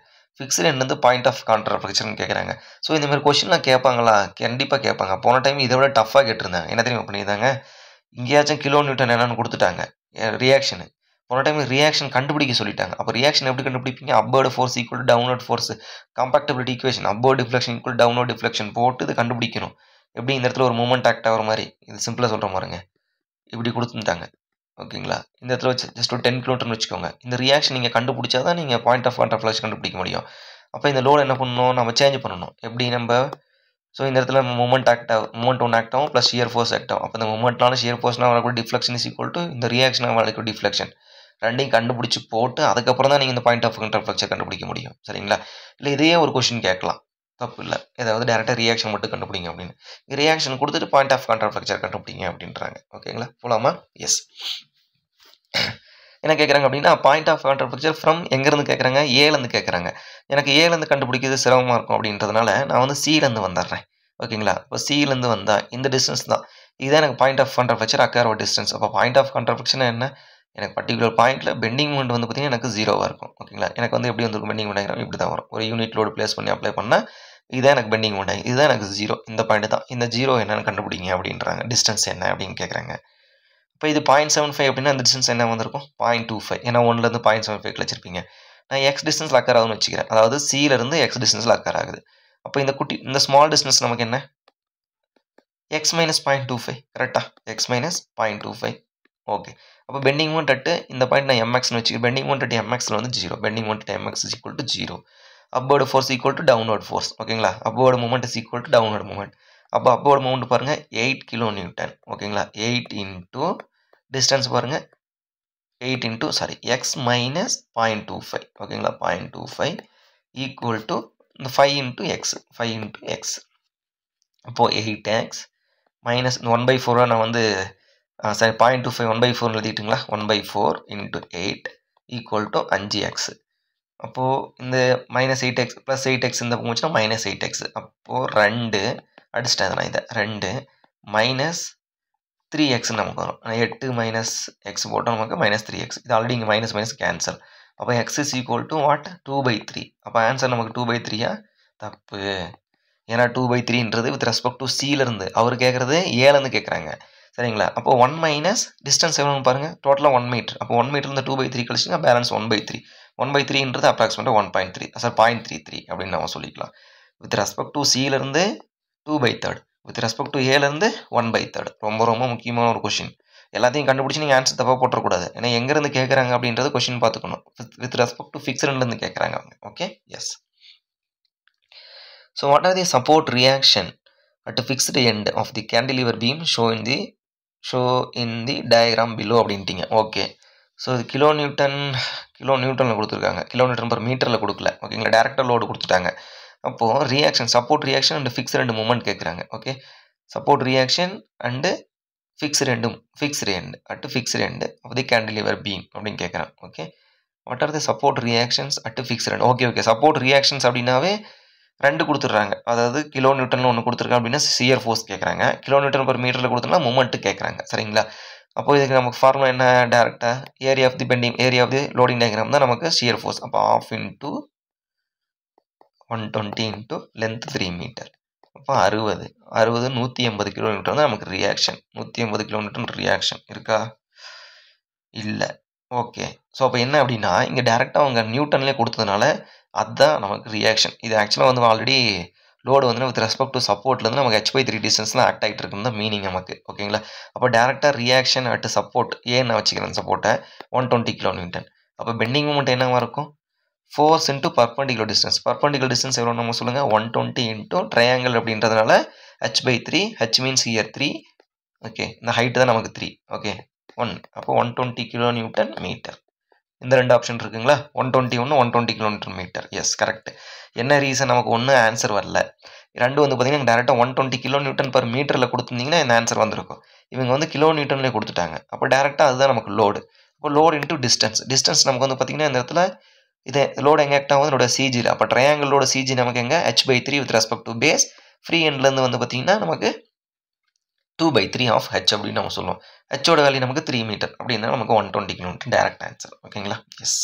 வந்து point of கான்ட்ராஃப்ளெக்ஷன் கேட்குறாங்க. So இந்த மாதிரி கொஸ்டின்லாம் கேட்பாங்களா, கண்டிப்பாக கேட்பாங்க. போன time இதை விட டஃப்பாக கேட்டிருந்தாங்க. என்ன தெரியுமா பண்ணியிருந்தாங்க, இங்கேயாச்சும் கிலோ நியூட்டன் என்னன்னு கொடுத்துட்டாங்க ரியாக்ஷனு. போன டைம் ரியாக்ஷன் கண்டுபிடிக்க சொல்லிட்டாங்க. அப்போ ரியாக்ஷன் எப்படி கண்டுபிடிப்பீங்க, upward force equal downward force, compatibility equation, upward deflection equal downward deflection போட்டு இது கண்டுபிடிக்கணும். எப்படி இந்த இடத்துல ஒரு மூமெண்ட் ஆக்ட் ஆகிற மாதிரி, இது சிம்பிளாக சொல்கிற மாதிரிங்க, இப்படி கொடுத்துட்டாங்க. ஓகேங்களா, இந்த இடத்துல வச்சு ஜஸ்ட் ஒரு 10 கிலோமீட்டர்னு வச்சுக்கோங்க. இந்த ரியாக்ஷன் நீங்கள் கண்டுபிடிச்சா தான் நீங்கள் பாயிண்ட் ஆஃப் கான்ட்ராஃப்ளெக்ஷன் கண்டுபிடிக்க முடியும். அப்போ இந்த லோடு என்ன பண்ணணும், நம்ம சேஞ்ச் பண்ணணும். எப்படி நம்ம ஸோ இந்த இடத்துல மூமெண்ட் ஒன்று ஆக்ட் ஆகும் ப்ளஸ் ஷியர் ஃபோர்ஸ் ஆக்ட் ஆகும். அப்போ இந்த மூமெண்ட்னால ஷியர் ஃபோர்ஸ்னால் வரக்கூடிய டிஃப்ளெக்ஷன் இஸ் ஈக்குவல் டு இந்த ரியாக்ஷனாக வரக்கூடிய டிஃப்ளெக்ஷன். ரெண்டையும் கண்டுபிடிச்சி போட்டு அதுக்கப்புறம் தான் நீங்கள் இந்த பாயிண்ட் ஆஃப் கான்ட்ராஃப்ளெக்ஷன் கண்டுபிடிக்க முடியும். சரிங்களா? இல்லை இதையே ஒரு கொஸ்டின் கேட்கலாம், தப்பு இல்லை. ஏதாவது டேரெக்டாக ரியாக்ஷன் மட்டும் கண்டுபிடிங்க அப்படின்னு. ரியாக்ஷன் கொடுத்துட்டு பாயிண்ட் ஆஃப் கான்ட்ராஃப்ளெக்சர் கண்டுபிடிங்க அப்படின்றாங்க. ஓகேங்களா? போலாமா? எஸ். என்ன கேட்குறாங்க அப்படின்னா, பாயிண்ட் ஆஃப் கான்ட்ராஃப்ளெக்சர் ஃப்ரம் எங்கேருந்து கேட்குறாங்க, ஏலேருந்து கேட்குறாங்க. எனக்கு ஏலேருந்து கண்டுபிடிக்கிறது சிரமமாக இருக்கும் அப்படின்றதுனால நான் வந்து சிலேருந்து வந்துடுறேன். ஓகேங்களா? இப்போ சிலேருந்து வந்தால் இந்த டிஸ்டன்ஸ் தான், இதுதான் எனக்கு point of contraflexure occur distance. அப்போ பாயிண்ட் ஆஃப் கான்ட்ராஃப்ளெக்சர் என்ன, எனக்கு பர்டிகுலர் பாயிண்ட்டில் பெண்டிங் மூமெண்ட் வந்து பார்த்திங்கன்னா எனக்கு 0வாக இருக்கும். ஓகேங்களா? எனக்கு வந்து எப்படி வந்துருக்கும் பெண்டிங் மூமெண்ட் டயக்ராம் இப்படி தான் வரும். ஒரு யூனிட் லோடு ப்ளேஸ் பண்ணி அப்ளை பண்ணால் இதுதான் எனக்கு பெண்டிங் மூமெண்ட், இதுதான் எனக்கு 0. இந்த பாயிண்ட் தான், இந்த 0 என்னென்னு கண்டுபிடிங்க அப்படின்றாங்க. டிஸ்டன்ஸ் என்ன அப்படின்னு கேட்குறாங்க. இப்போ இது 0.75 அப்படின்னா இந்த டிஸ்டன்ஸ் என்ன வந்திருக்கும், 0.25. ஏன்னா 1லேருந்து 0.75 வச்சிருப்பீங்க. நான் எக்ஸ் டிஸ்டன்ஸில் அக்கர் ஆகுதுன்னு வச்சுக்கிறேன். அதாவது சிலேருந்து எக்ஸ் டிஸ்டன்ஸில் அக்கர் ஆகுது. அப்போ இந்த ஸ்மால் டிஸ்டன்ஸ் நமக்கு என்ன, எக்ஸ் மைனஸ் 0.25. கரெக்டாக? X minus 0.25. ஓகே. அப்போ பெண்டிங் மூமெண்ட் அட்டு இந்த பாயிண்ட் நான் எம்எக்ஸ்னு வச்சுக்கிறேன். பெண்டிங் மூமெண்ட் அட் எம்எக்ஸில் வந்து 0. Bending moment at MX is equal to 0. upward force equal to downward force. ஓகேங்களா? upward movement is equal to downward movement. அப்போ upward movement பாருங்க 8 kN. ஓகேங்களா? 8 into distance பாருங்க 8 into x minus 0.25. ஓகேங்களா? 0.25 equal to 5 into x. 5 into x. அப்போ 8x minus 1/4 நான் வந்து 0.25 1/4 எழுதிட்டுங்களா? 1/4 into 8 equal to 5x. அப்போது இந்த -8x + 8x இந்த போச்சுன்னா -8x. அப்போது 2 அடிச்சிட்டேன் நான் இதை 2 -3x நமக்கு வரும். 8 மைனஸ் எக்ஸ் போட்டால் நமக்கு -3x. இது ஆல்ரெடி இங்கே மைனஸ் கேன்சல். அப்போ x is equal to what, 2/3. அப்போ ஆன்சர் நமக்கு 2/3. தப்பு. ஏன்னா 2/3ன்றது வித் ரெஸ்பெக்ட் டு சிலேருந்து, அவர் கேட்குறது ஏலேருந்து கேட்குறாங்க. சரிங்களா? அப்போ 1 மைனஸ் டிஸ்டன்ஸ் எவ்வளோன்னு பாருங்கள், டோட்டலாக 1 மீட்டர். அப்போ 1 மீட்டர்லேருந்து 2/3 கழிச்சிங்கன்னா பேலன்ஸ் 1/3. 1/3ன்றது அப்ராக்சிமேட்டாக 1.3 0.33 அப்படின்னு நம்ம சொல்லிக்கலாம். வித் ரெஸ்பெக்ட் டு சிலேருந்து 2/3, வித் ரெஸ்பெக்ட் டு ஏலேருந்து 1/3. ரொம்ப ரொம்ப முக்கியமான ஒரு கொஷின். எல்லாத்தையும் கண்டுபிடிச்சி நீங்கள் ஆன்சர் தப்பாக போட்டக்கூடாது. ஏன்னா எங்கேருந்து கேட்குறாங்க அப்படின்றது கொஷின் பார்த்துக்கணும். வித் ரெஸ்பெக்ட் டு ஃபிக்ஸ்ட்லேருந்து கேட்குறாங்க அவங்க. Okay, yes. So what are the support reaction at fixed end of the cantilever beam show in the diagram below அப்படின்ட்டிங்க. ஓகே. ஸோ இது கிலோ நியூட்டனில் கொடுத்துருக்காங்க. கிலோமீட்டர் பர் மீட்டரில் கொடுக்கல. ஓகேங்களா? டேரக்டாக லோடு கொடுத்துட்டாங்க. அப்போது reaction, support reaction and fixed moment கேட்குறாங்க. Okay. Support reaction and fixed end at fixed end of the cantilever beam அப்படின்னு கேட்குறான். Okay. What are the support reactions at fixed end? Okay. Support reactions அப்படின்னாவே 2 கொடுத்துட்றாங்க. அதாவது kilo நியூட்டனில் 1 கொடுத்துருக்காங்க அப்படின்னா shear force கேட்குறாங்க. கிலோ நியூட்டன் பர் மீட்டரில் கொடுத்தோம்னா மூமெண்ட்டு கேட்குறாங்க. சரிங்களா? அப்போ இதுக்கு நமக்கு ஃபார்முலா என்ன, டேரெக்டாக area of the loading diagram தான் நமக்கு ஷியர் ஃபோர்ஸ். அப்போ 1/2 into 120 into லென்த் 3 மீட்டர். அப்போ 60 180 கிலோ நியூட்டன் தான் நமக்கு ரியாக்ஷன். 180 கிலோ நியூட்டன் ரியாக்ஷன் இருக்கா? இல்லை. ஓகே. ஸோ அப்போ என்ன அப்படின்னா இங்கே டேரெக்டாக அவங்க நியூட்டன்லேயே கொடுத்ததுனால அதுதான் நமக்கு ரியாக்ஷன். இது ஆக்சுவலாக வந்து ஆல்ரெடி லோடு வந்து வித் ரெஸ்பெக்ட் டு சப்போர்ட்லேருந்து நமக்கு h/3 டிஸ்டன்ஸ்லாம் ஆக்ட் ஆகிட்டு இருக்குன்னு தான் மீனிங் நமக்கு. ஓகேங்களா? அப்போ டேரெக்டாக ரியாக்ஷன் அட் சப்போர்ட் ஏன் நான் வச்சுக்கிறேன் சப்போர்ட்டை 120 கிலோ நியூட்டன். அப்போ பெண்டிங் மூமெண்ட் என்னவாக இருக்கும், force into perpendicular distance. Perpendicular distance எவ்வளோ நம்ம சொல்லுங்கள், 120 இன்ட்டு ட்ரையாங்கிள் அப்படின்றதுனால h/3. h means year 3. Okay. இந்த ஹைட்டு தான் நமக்கு 3. ஓகே 1. அப்போ 120 கிலோ நியூட்டன் மீட்டர். இந்த 2 ஆப்ஷன் இருக்குங்களா, 120 kilo newton metre. Yes, correct. என்ன ரீசன், நமக்கு ஒன்று ஆன்சர் வரல. 2 வந்து பார்த்தீங்கன்னா டேரெக்டாக 120 கிலோ நியூட்டன் பர் மீட்டரில் கொடுத்துருந்தீங்கன்னா இந்த ஆன்சர் வந்திருக்கும். இவங்க வந்து கிலோ நியூட்டன்லேயே கொடுத்துட்டாங்க. அப்போ டேரெக்டாக அதுதான் நமக்கு லோடு. அப்போ லோடு இன்ட்டு டிஸ்டன்ஸ் நமக்கு வந்து பார்த்தீங்கன்னா இந்த இடத்துல இது லோடு எங்கே ஆக்ட் ஆகுது, என்னோட சிஜியில். அப்போ ட்ரையாங்கிளோட சிஜி நமக்கு எங்கே h/3 with respect to base. Free எண்ட்லேருந்து வந்து பார்த்தீங்கன்னா நமக்கு 2/3 ஆஃப் h அப்படின்னு நம்ம சொல்லுவோம். ஹெச்சோட வேல்யூ நமக்கு 3 மீட்டர் அப்படின்னா நமக்கு 120 கிலோமீட்டர் டேரக்ட் ஆன்சர். ஓகேங்களா? எஸ்.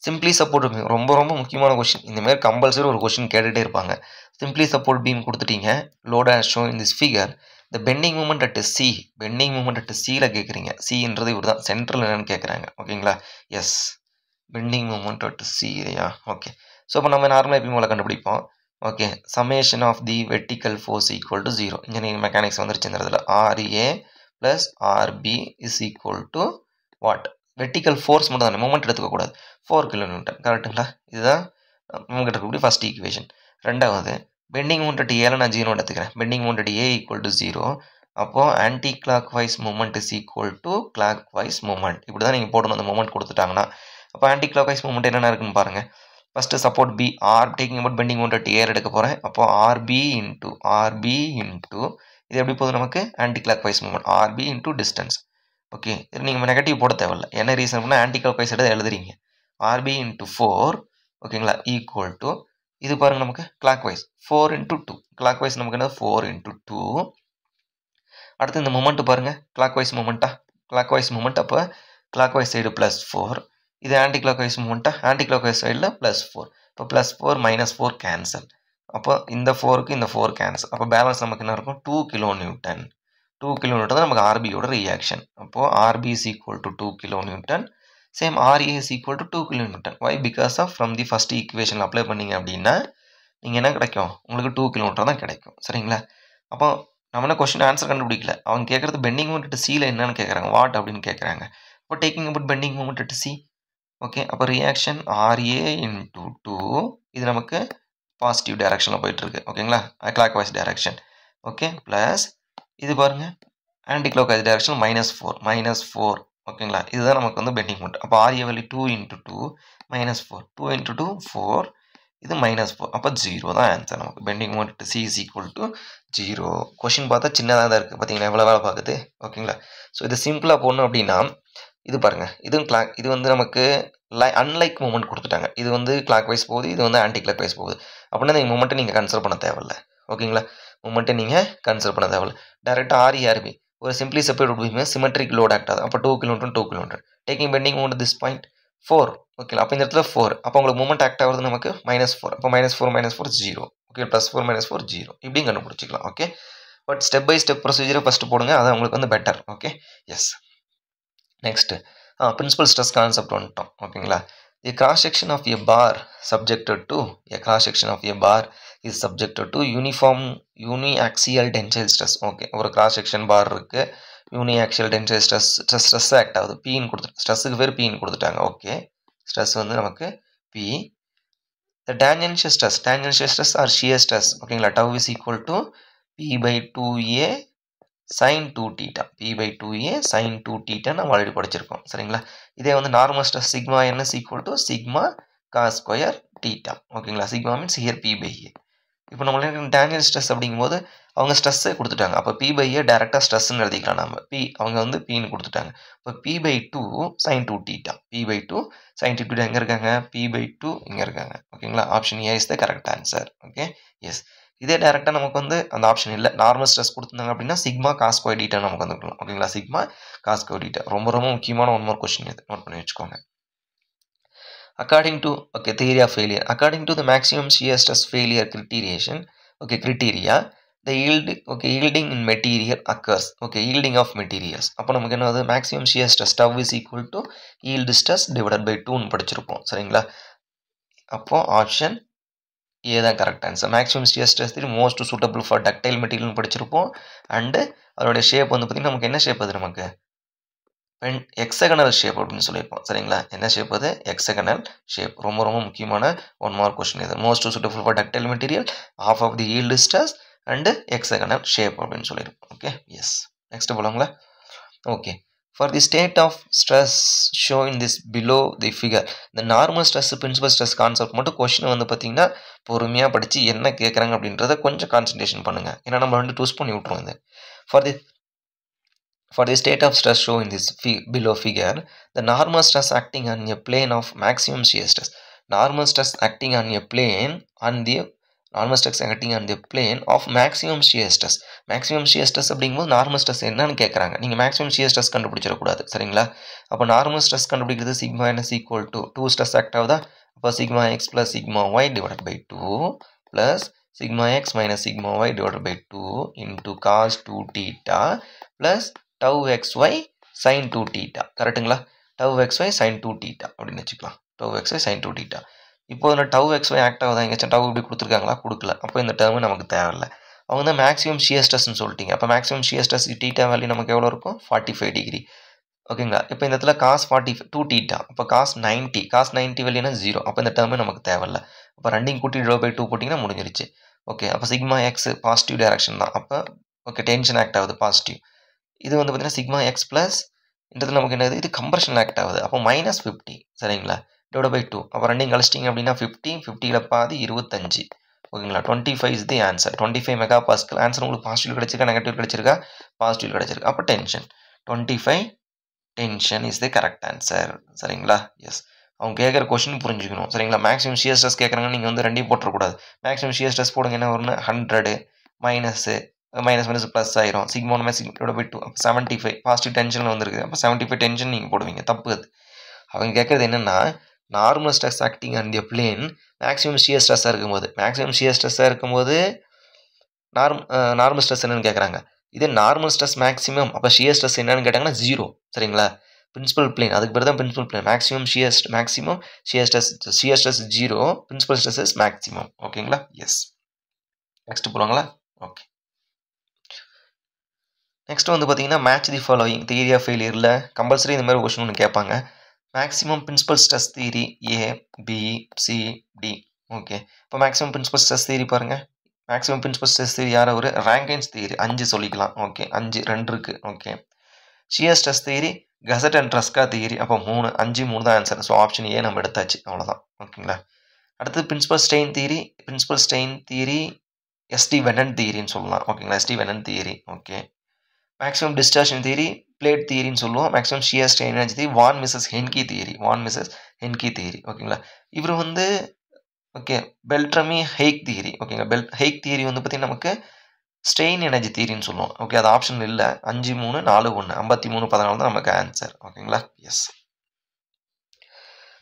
சிம்பிளி சப்போர்ட் பீம் ரொம்ப ரொம்ப முக்கியமான கொஸ்டின். இந்தமாதிரி கம்பல்சரி ஒரு கொஸ்டின் கேட்டுகிட்டே இருப்பாங்க. சிம்பிளி சப்போர்ட் பீம் கொடுத்துட்டீங்க. Load as show in this figure the bending moment at C. Bending moment at சியில் கேட்குறீங்க. சின்றது இவர் தான் சென்ட்ரல் என்னன்னு கேட்குறாங்க. ஓகேங்களா? Yes. Bending moment at C இல்லையா? ஓகே. ஸோ இப்போ நம்ம நார்மலாக எப்பயும் போல கண்டுபிடிப்போம். Okay. Summation of the vertical force equal to 0. Engineering mechanics வந்துருச்சு இந்த இடத்துல. RA plus RB is equal to what, vertical force மட்டும் தானே, மூமெண்ட் எடுத்துக்கக்கூடாது. 4 கிலோ நியூட்டன். கரெக்டுங்களா? இதுதான் நம்மகிட்ட இருக்கக்கூடிய ஃபர்ஸ்ட் ஈக்குவேஷன். ரெண்டாவது பெண்டிங் மொமெண்ட் அட் ஏல நான் 0 எடுத்துக்கிறேன். Bending moment at A equal to 0. அப்போ anti clock wise moment is equal to clock wise moment. இப்படி தான் நீங்கள் போடணும் அந்த மூமெண்ட் கொடுத்துட்டாங்கன்னா. அப்போ ஆன்டி கிளாக் வைஸ் மூமெண்ட் என்னென்ன இருக்குன்னு பாருங்கள். First support B are taking about bending moment at A எடுக்க போகிறேன். அப்போ ஆர்பி இன்ட்டு இது எப்படி போகுது நமக்கு anti clock wise moment RB into distance. Okay, இது நீங்கள் நெகட்டிவ் போட தேவையில்ல. என்ன ரீசன் அப்படின்னா ஆன்டி கிளாக் வைஸ் எடுத்து எழுதுறீங்க. ஆர்பி இன்ட்டு 4 ஓகேங்களா ஈக்குவல் டு இது பாருங்க நமக்கு clockwise 4 into 2. Clockwise நமக்கு என்ன 4 இன்ட்டு 2. அடுத்து இந்த மொமெண்ட் பாருங்க கிளாக் வைஸ் மொமெண்ட்டா கிளாக் வைஸ் மொமெண்ட். அப்போ கிளாக் வைஸ் சைடு +4. இது ஆன்டி கிளாக் வைஸ் மொமெண்ட்டா ஆன்டி கிளாக் வைஸ் சைடில் +4. இப்போ +4 -4 கேன்சல். அப்போ இந்த 4க்கு இந்த 4 கேன்சல். அப்போ பேலன்ஸ் நமக்கு என்ன இருக்கும் 2 kN. 2 kN தான் நமக்கு ஆர்பியோட ரியாக்ஷன். அப்போது RB is equal to 2 kN. Same RA is equal to 2 kN. Why because of from the first equation apply பண்ணிங்க அப்படின்னா நீங்கள் என்ன கிடைக்கும் உங்களுக்கு 2 kN தான் கிடைக்கும். சரிங்களா? அப்போ நம்ம என்ன கொஸ்டின் ஆன்சர் கண்டுபிடிக்கல. அவங்க கேட்குறது பெண்டிங் மூமெண்ட் அட் சியில் என்னன்னு கேட்குறாங்க, வாட் அப்படின்னு கேட்குறாங்க. அப்போ taking about bending moment at C. Okay, அப்போ ரியாக்ஷன் ஆர்ஏ இன்ட்டு 2 இது நமக்கு பாசிட்டிவ் டைரக்ஷனில் போயிட்டுருக்கு. ஓகேங்களா, clockwise direction. Okay, plus இது பாருங்கள் ஆன்டி கிளாக் வைஸ் டைரக்ஷன் -4 ஓகேங்களா. இதுதான் நமக்கு வந்து பெண்டிங் மூமெண்ட். அப்போ ஆர்ஏ வேல்யூ 2 இன்ட்டு 2 -4 2 இன்ட்டு 2 4 இது -4. அப்போ 0 தான் ஆன்சர் நமக்கு. Bending moment C is equal to 0. Question பார்த்தா சின்னதாக தான் இருக்குது பார்த்தீங்கன்னா எவ்வளோ வேலை பார்க்குது. ஓகேங்களா, ஸோ இது சிம்பிளாக போடணும் அப்படின்னா இது பாருங்கள் இதுவும் இது வந்து நமக்கு அன்லைக் மூமெண்ட் கொடுத்துட்டாங்க. இது வந்து கிளாக் வைஸ் போகுது, இது வந்து ஆன்டி கிளாக் வைஸ் போகுது. அப்படின்னா இந்த மூமெண்ட்டை நீங்கள் கன்சிடர் பண்ண தேவையில்லை. ஓகேங்களா, மூமெண்ட்டை நீங்கள் கன்சிடர் பண்ண தேவையில்லை. டேரெக்டாக ஆர்பி ஒரு சிம்பிளி செப்பரேட் உட்பீமே சிமெட்ரிக் லோட் ஆக்ட் ஆகுது. அப்போ 2 kN taking bending moment this point 4. Okay, அப்போ இந்த இடத்துல 4. அப்போ உங்களுக்கு மூமெண்ட் ஆக்ட் ஆகுது நமக்கு -4. அப்போ -4 0. ஓகே, +4 -4 0 இப்படியும் கண்டுபிடிச்சிக்கலாம். Okay, but step by step ப்ரொசீஜரை ஃபஸ்ட்டு போடுங்க, அது உங்களுக்கு வந்து better. Okay, yes. Next principal stress concept வந்துட்டோம். ஓகேங்களா, a cross section of a bar subjected to is subjected to uniaxial tensile stress. Okay, ஒரு கிராஸ் செக்ஷன் பார் இருக்கு, யூனிஆக்சியல் டென்சைல் ஸ்ட்ரெஸ் ஆக்ட் ஆகுது. பின்னு கொடுத்து ஸ்ட்ரெஸ்ஸுக்கு பேர் பின்னு கொடுத்துட்டாங்க. ஓகே, ஸ்ட்ரெஸ் வந்து நமக்கு B. the tangential stress or shear stress ஓகேங்களா tau is equal to p/2a sin 2θ. p/2a sin 2θ நம்ம ஆல்ரெடி படிச்சிருக்கோம். சரிங்களா, இதே வந்து normal stress sigma n is equal to sigma cos square θ. ஓகேங்களா, சிக்மா மீன்ஸ் ஹியர் p/a. இப்போ நம்மளுக்கு டேஞ்சல் ஸ்ட்ரெஸ் அப்படிங்கும்போது அவங்க ஸ்ட்ரெஸ்ஸை கொடுத்துட்டாங்க. அப்போ p/a டேரெக்டாக ஸ்ட்ரெஸ்ன்னு எழுதிக்கலாம் நம்ம. அவங்க வந்து பின்னு கொடுத்துட்டாங்க. இப்போ p/2 sin 2θ. p/2 sin 2θ எங்கே இருக்காங்க, p/2 இங்கே இருக்காங்க. ஓகேங்களா, option A is the correct answer. Okay, yes. இதே டேரெக்டாக நமக்கு வந்து அந்த ஆப்ஷன் இல்லை, நார்மல் ஸ்ட்ரெஸ் கொடுத்துருந்தாங்க அப்படின்னா சிக்மா காஸ் ஸ்கொயர் θ நமக்கு வந்துக்கலாம். ஓகேங்களா, சிக்மா காஸ் ஸ்கொயர் θ ரொம்ப ரொம்ப முக்கியமான ஒன் மோர் கொஸ்டின் இது, நோட் பண்ணி வச்சுக்கோங்க. According to theory of failure, according to the maximum shear stress failure criteria, the yielding in material occurs. Yielding of materials. அப்போ நமக்கு என்ன ஆகுது, maximum shear stress tau is equal to yield stress divided by 2 படிச்சிருப்போம். சரிங்களா, அப்போ option A தான் correct answer. Maximum shear stress most suitable for ductile மெட்டீரியல்னு படிச்சிருப்போம். அண்டு அதோடைய ஷேப் வந்து பார்த்திங்கன்னா நமக்கு என்ன ஷேப் அது நமக்கு எக்ஸகனல் ஷேப் அப்படின்னு சொல்லியிருப்போம். சரிங்களா, என்ன ஷேப் அது, எக்ஸகனல் ஷேப். ரொம்ப ரொம்ப முக்கியமான ஒன் மார்க் கொஸ்டின் இது. Most suitable for ductile material, of of the yield stress and hexagonal shape அப்படின்னு சொல்லியிருப்போம். Okay, yes. நெக்ஸ்ட் போலாங்களா. Okay, for the state of stress shown in this below the figure, இந்த normal stress principal stress concept மட்டும் question வந்து பார்த்தீங்கன்னா பொறுமையாக படித்து என்ன கேட்குறாங்க அப்படின்றத கொஞ்சம் கான்சன்ட்ரேஷன் பண்ணுங்கள். ஏன்னா நம்ம வந்து டூஸ் பண்ணி விட்ருவோம் இது. For the state of stress shown in this below figure, the normal stress acting on a plane of maximum shear stress. Normal stress acting on a plane of maximum shear stress. Maximum shear stress அப்படிங்கும்போது normal stress என்னன்னு கேட்குறாங்க. நீங்கள் maximum shear stress கண்டுபிடிச்சிடக்கூடாது. சரிங்களா, அப்போ normal stress கண்டுபிடிக்கிறது sigma n is equal to 2 stress act ஆகுதா. அப்போ sigma X plus sigma Y divide by 2 plus sigma X minus sigma Y divide by 2 into cos 2θ ப்ளஸ் tau xy sin 2θ. கரெக்டுங்களா, tau xy sin 2θ அப்படின்னு வச்சுக்கலாம். tau xy sin 2θ. இப்போ இந்த tau xy act ஆகுதா, எங்கேயாச்சும் tau இப்படி கொடுத்துருக்காங்களா, கொடுக்கல. அப்போ இந்த டேர்மு நமக்கு தேவையில்லை. அவங்க தான் மேக்ஸிமம் shear stressன்னு சொல்லிட்டீங்க. அப்போ மேக்ஸிமம் shear stress θ வேல்யூ நமக்கு எவ்வளோ இருக்கும், 45 டிகிரி. ஓகேங்களா? இப்ப இந்த இடத்துல cos 45 2 தீட்டா. அப்ப cos 90 cos 90 வெளியனா 0. அப்ப இந்த டெர்மே நமக்கு தேவையில்ல. அப்ப 2யும் கூட்டி /2 போட்டீங்கன்னா முடிஞ்சிருச்சு. ஓகே. அப்ப சிக்மா x பாசிட்டிவ் டைரக்ஷன் தான். அப்ப ஓகே டென்ஷன் ஆக்ட் ஆகுது பாசிட்டிவ். இது வந்து பார்த்தீங்கன்னா சிக்மா x பிளஸ் இந்த இடத்துல நமக்கு என்னது இது கம்ப்ரஷன் ஆக்ட் ஆகுது. அப்போ -50 சரிங்களா? /2. அப்ப 2யும் கழிச்சிட்டீங்க அப்படின்னா 50 50ல பாதி 25 ஓகேங்களா? 25 is the answer. 25 mega pascal. Answer உங்களுக்கு பாசிட்டிவ் கிடைச்சிருக்கா நெகட்டிவ் கிடைச்சிருக்கா? பாசிட்டிவ் கிடைச்சிருக்கு. அப்ப tension 25 tension is the correct answer. சரிங்களா? எஸ். அவங்க கேட்குற கொஸ்டின் புரிஞ்சுக்கணும். சரிங்களா? மேக்ஸிமம் ஷியர் ஸ்ட்ரெஸ் கேட்குறாங்கன்னு நீங்கள் வந்து 2யும் போட்டுறக்கூடாது. மேக்ஸிமம் ஷியர் ஸ்ட்ரெஸ் போடுங்க என்ன வரும்னா 100 மைனஸு மைனஸ் ப்ளஸ் ஆயிரும். சிக்மா 1 /2 அப்போ 75 பாசிட்டிவ் டென்ஷனில் வந்துருக்கு. அப்போ 75 டென்ஷன் நீங்கள் போடுவீங்க. தப்பு அது. அவங்க கேட்குறது என்னென்னா normal stress acting on the plane maximum shear ஸ்ட்ரெஸ்ஸாக இருக்கும்போது மேக்ஸிமம் ஷியர் ஸ்ட்ரெஸ்ஸாக இருக்கும்போது நார்மல் ஸ்ட்ரெஸ் என்னன்னு கேட்குறாங்க. இதே நார்மல் ஸ்ட்ரெஸ் மேக்ஸிமம் அப்போ ஷியர் ஸ்ட்ரெஸ் என்னன்னு கேட்டாங்கன்னா 0 சரிங்களா? பிரின்சிபல் பிளேன் அதுக்கு பேர் தான் principal plane. Maximum shear stress 0 principal stress is maximum. ஓகேங்களா? எஸ். நெக்ஸ்ட் போலாங்களா? ஓகே. நெக்ஸ்ட் வந்து பார்த்தீங்கன்னா match the following theory of ஃபெயிலியரில் கம்பல்சரி இந்த மாதிரி கொஸ்டின் ஒன்று கேட்பாங்க. Maximum principal stress theory A, B, C, D. Okay. இப்போ மேக்ஸிமம் பிரின்சிபல் ஸ்ட்ரெஸ் தியரி பாருங்கள். மேக்ஸிமம் பிரின்சிபல் ஸ்ட்ரெஸ் தியரி யார் ஒரு ரேங்கைன்ஸ் தியரி 5 சொல்லிக்கலாம். ஓகே 5 2 இருக்குது. Okay. Shear stress theory Guest and Tresca theory. அப்போ 3 5 3 தான் ஆன்சர். ஸோ ஆப்ஷன் ஏ நம்ம எடுத்தாச்சு. அவ்வளோதான். ஓகேங்களா? அடுத்து principal strain theory St Venant தியரின்னு சொல்லலாம். ஓகேங்களா? St Venant theory. Okay. Maximum distortion theory பிளேட் தியரின்னு சொல்லுவோம். Maximum shear strain energy theory von Mises Hencky theory. ஓகேங்களா? இவர் வந்து ஓகே பெல்ட்ரமி ஹெய்க் தியரி. ஓகேங்களா? ஹெய்க் தியரி வந்து பார்த்தீங்கன்னா நமக்கு ஸ்ட்ரெயின் எனர்ஜி தியரின்னு சொல்லுவோம். ஓகே அது ஆப்ஷன் இல்லை. 5 3 4 1 53 14 தான் நமக்கு ஆன்சர். ஓகேங்களா? S.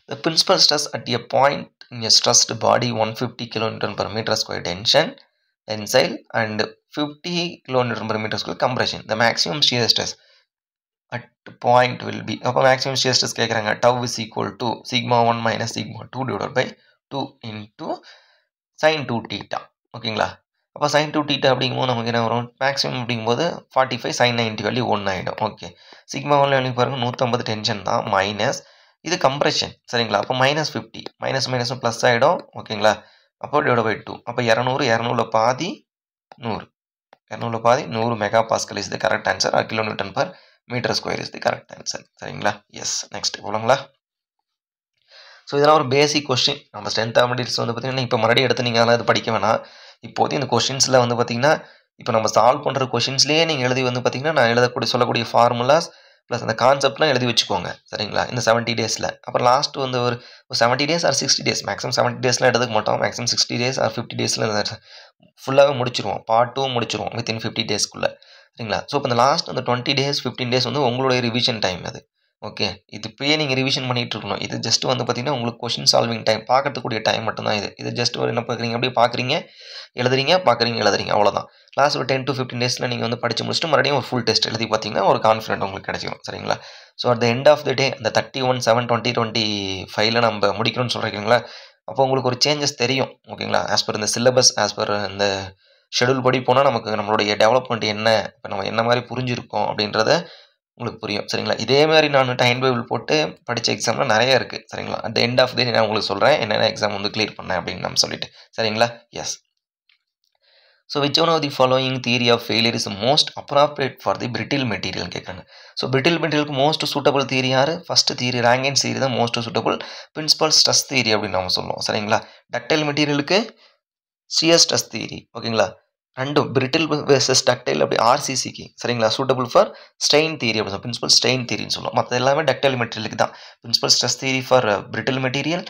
The principal stress at a point in a stressed body 150 kN/m² tension tensile and 50 kN/m² compression. The maximum shear stress at point will be அப்போ maximum shear stress கேட்குறாங்க. tau is equal to sigma 1 minus sigma 2 divided by 2 into sin 2 theta. ஓகேங்களா? அப்போ sin 2 theta அப்படிங்கும்போது நமக்கு என்ன வரும்? Maximum அப்படிங்கும்போது 45 sin 90 value 1 ஆகிடும். ஓகே. சிக்மா 1 வேல்யூ பாருங்கள் 150 டென்ஷன் தான் மைனஸ் இது கம்ப்ரெஷன் சரிங்களா? அப்போ -50 மைனஸும் ப்ளஸ் ஆகிடும். ஓகேங்களா? அப்போ /2. அப்போ 200 பாதி 100 mega pascal is the correct answer. kN/m² is the correct answer. சரிங்களா? எஸ். நெக்ஸ்ட் போலாங்களா? ஸோ இதெல்லாம் ஒரு பேசிக் கொஸ்டின். நம்ம ஸ்ட்ரென்த் ஆஃப் மெட்டீரியல்ஸ் வந்து பார்த்தீங்கன்னா இப்போ மறுபடியும் எடுத்து நீங்கள் அதெல்லாம் இது படிக்க வேணாம். இப்போதைக்கு இந்த கொஸ்டின்ஸில் வந்து பார்த்தீங்கன்னா இப்போ நம்ம சால்வ் பண்ணுற கொஸ்டின்ஸ்லேயே நீங்கள் எழுதி வந்து பார்த்தீங்கன்னா நான் சொல்லக்கூடிய ஃபார்முலாஸ் ப்ளஸ் அந்த கான்செப்ட்லாம் எழுதி வச்சுக்கோங்க. சரிங்களா? இந்த 70 டேஸில். அப்புறம் லாஸ்ட் வந்து ஒரு 70 டேஸ் ஆர் 60 டேஸ் மேக்ஸிமம் 70 டேஸ்லாம் எடுத்துக்க மாட்டோம். மேக்ஸிமம் 60 டேஸ் ஆர் 50 டேஸில் ஃபுல்லாகவே முடிச்சிருவோம். பார்ட் 2 முடிச்சிருவோம் வித்தின் 50 டேஸ்க்குள்ளே. சரிங்களா? ஸோ இப்போ இந்த லாஸ்ட் அந்த 20 டேஸ் 15 டேஸ் வந்து உங்களுடைய ரிவிஷன் டைம் அது. ஓகே. இது இப்போயே நீங்கள் ரிவிஷன் பண்ணிகிட்டு இருக்கணும். இது ஜஸ்ட் வந்து பார்த்தீங்கன்னா உங்களுக்கு கொஸ்டின் சால்விங் டைம் பார்க்கறதுக்கூடிய டைம் மட்டும்தான் இது ஜஸ்ட் ஒரு என்ன பார்க்குறீங்க அப்படியே பார்க்குறீங்க எழுதுறீங்க அவ்வளோதான். லாஸ்ட் ஒரு 10 to 15 டேஸில் நீங்கள் வந்து படித்து முடிச்சுட்டு மறுபடியும் ஒரு ஃபுல் டெஸ்ட் எழுதி பார்த்தீங்கன்னா ஒரு கான்ஃபிடென்ட் உங்களுக்கு கிடைச்சிடும். சரிங்களா? So at the end of the day அந்த 31/7/2025 நம்ம முடிக்கணும்னு சொல்கிறீங்களா? அப்போ உங்களுக்கு ஒரு சேஞ்சஸ் தெரியும். ஓகேங்களா? ஆஸ் பர் இந்த சிலபஸ் ஆஸ் பர் இந்த ஷெடியூல் படி போனால் நமக்கு நம்மளுடைய டெவலப்மெண்ட் என்ன இப்போ நம்ம என்ன மாதிரி புரிஞ்சிருக்கோம் அப்படின்றத உங்களுக்கு புரியும். சரிங்களா? இதே மாதிரி நான் டைம் டேபிள் போட்டு படித்த எக்ஸாம்லாம் நிறைய இருக்குது. சரிங்களா? At the end of the day நான் உங்களுக்கு சொல்கிறேன் என்னென்ன எக்ஸாம் வந்து கிளியர் பண்ணேன் அப்படின்னு நம்ம சொல்லிட்டு. சரிங்களா? Yes. So which one of the following theory of failure is most appropriate for the brittle material கேட்குறாங்க. ஸோ brittle materialக்கு மோஸ்ட் சூட்டபிள் தியரி யார்? ஃபர்ஸ்ட் தியரி ரேங்கைன்ஸ் தியரி தான் most suitable. Principal stress theory அப்படின்னு நம்ம சொல்லுவோம். சரிங்களா? டக்டைல் மெட்டீரியலுக்கு ஷியர் ஸ்ட்ரெஸ் தியரி. ஓகேங்களா? ரெண்டும் பிரிட்டில் வெர்சஸ் டக்டைல் அப்படி ஆர்சிசிக்கு சரிங்களா சூட்டபிள் ஃபார் ஸ்ட்ரெயின் தியரி அப்படி பிரின்சிபல் ஸ்ட்ரெயின் தியரின்னு சொல்லுவோம். மற்ற எல்லாமே டக்டைல் மெட்டீரியலுக்கு தான். Principal stress theory for brittle material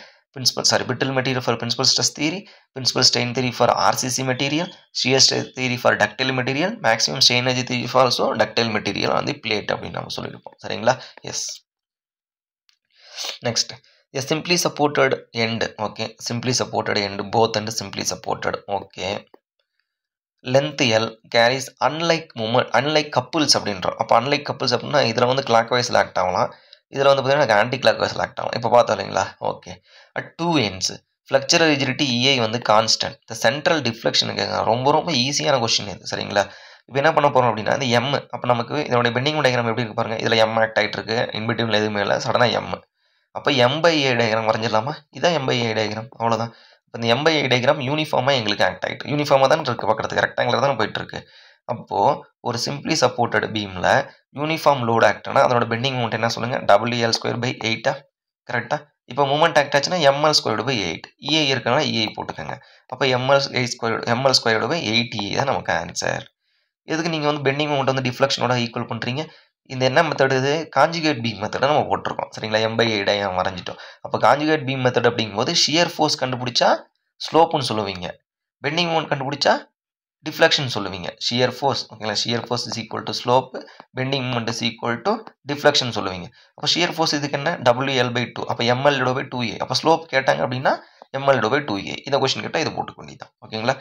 brittle material for principal stress theory, principal strain theory for RCC material, shear stress theory for ductile material, maximum strain energy theory for also ductile material on the plate அப்படின்னு நம்ம சொல்லியிருப்போம். சரிங்களா? Yes. Next a simply supported end. Okay. simply supported end both and simply supported. Okay. length L carries unlike couples அப்படின்றோம். அப்போ unlike couples அப்படின்னா இதில் வந்து clock வைஸில் ஆக்ட் ஆகலாம். இதில் வந்து பார்த்தீங்கன்னா ஆன்டி கிளாக் வைஸில் ஆக்ட் ஆகலாம். இப்போ பார்த்தோம் இல்லைங்களா? Okay. At 2 ends ஃப்ளக்சரல் rigidity EI வந்து கான்ஸ்டன்ட். இந்த சென்ட்ரல் டிஃப்ளெக்ஷன் கேட்குறாங்க. ரொம்ப ஈஸியான கொஸ்டின் இது. சரிங்களா? இப்போ என்ன பண்ண போறோம் அப்படின்னா, இந்த எம் அப்ப நமக்கு இதனுடைய பெண்டிங் டயகிராம் எப்படி இருக்கு பாருங்க. இதுல எம் ஆக்ட் ஆயிட்டு இருக்கு. இன் பிட்வீன்ல எதுவுமே இல்ல. சடனா எம். அப்ப எம்/ஏ டயகிராம் வரைஞ்சிடலாமா? இதான் எம்/ஏ டயகிராம். அவ்வளோதான். இப்ப இந்த எம்/ஏ டயகிராம் யூனிஃபார்மா எங்களுக்கு ஆக்ட் ஆயிட்டு. யூனிஃபார்மா தான இருக்கு பார்க்கறதுக்கு. ரெக்டாங்குலர் தான போயிட்டு இருக்கு. அப்போ ஒரு சிம்ப்ளி சப்போர்ட்டட் பீம்ல யூனிஃபார்ம் லோட் ஆக்ட் ஆனா அதோட பெண்டிங் மொமெண்ட் என்ன சொல்லுங்க? WL²/8 கரெக்ட்டா? இப்போ மொமெண்ட் ஆக்ட் ஆச்சுன்னா ML²/8. EI இருக்கனால EI போட்டுக்கங்க. அப்ப ML²/8EI தான் நமக்கு ஆன்சர். எதுக்கு நீங்க வந்து பெண்டிங் மொமெண்ட் வந்து டிஃப்ளெக்ஷனோட ஈக்குவல் பண்றீங்க? இந்த என்ன மெத்தட் இது? கான்ஜுகேட் பீம் மெத்தட நம்ம போட்டுருக்கோம். சரிங்களா? M/A டயகிராம் வரைஞ்சிட்டோம். அப்ப கான்ஜுகேட் பீம் மெத்தட் அப்படிங்கும்போது ஷியர் ஃபோர்ஸ் கண்டுபிடிச்சா ஸ்லோப்னு சொல்லுவீங்க. பெண்டிங் மொமெண்ட் கண்டுபிடிச்சா டிஃப்ளெக்ஷன் சொல்லுவீங்க. ஷியர் ஃபோர்ஸ் ஓகேங்களா? Shear force is equal to slope. Bending moment is equal to deflection சொல்லுவீங்க. அப்ப ஷியர் ஃபோர்ஸ் இதுக்கு என்ன? WL/2. அப்ப ML/2A. அப்ப ஸ்லோப் கேட்டாங்க அப்படின்னா ML/2A. இந்த கொஸ்டின் கேட்டா இது போட்டுக்க வேண்டியதுதான். ஓகேங்களா?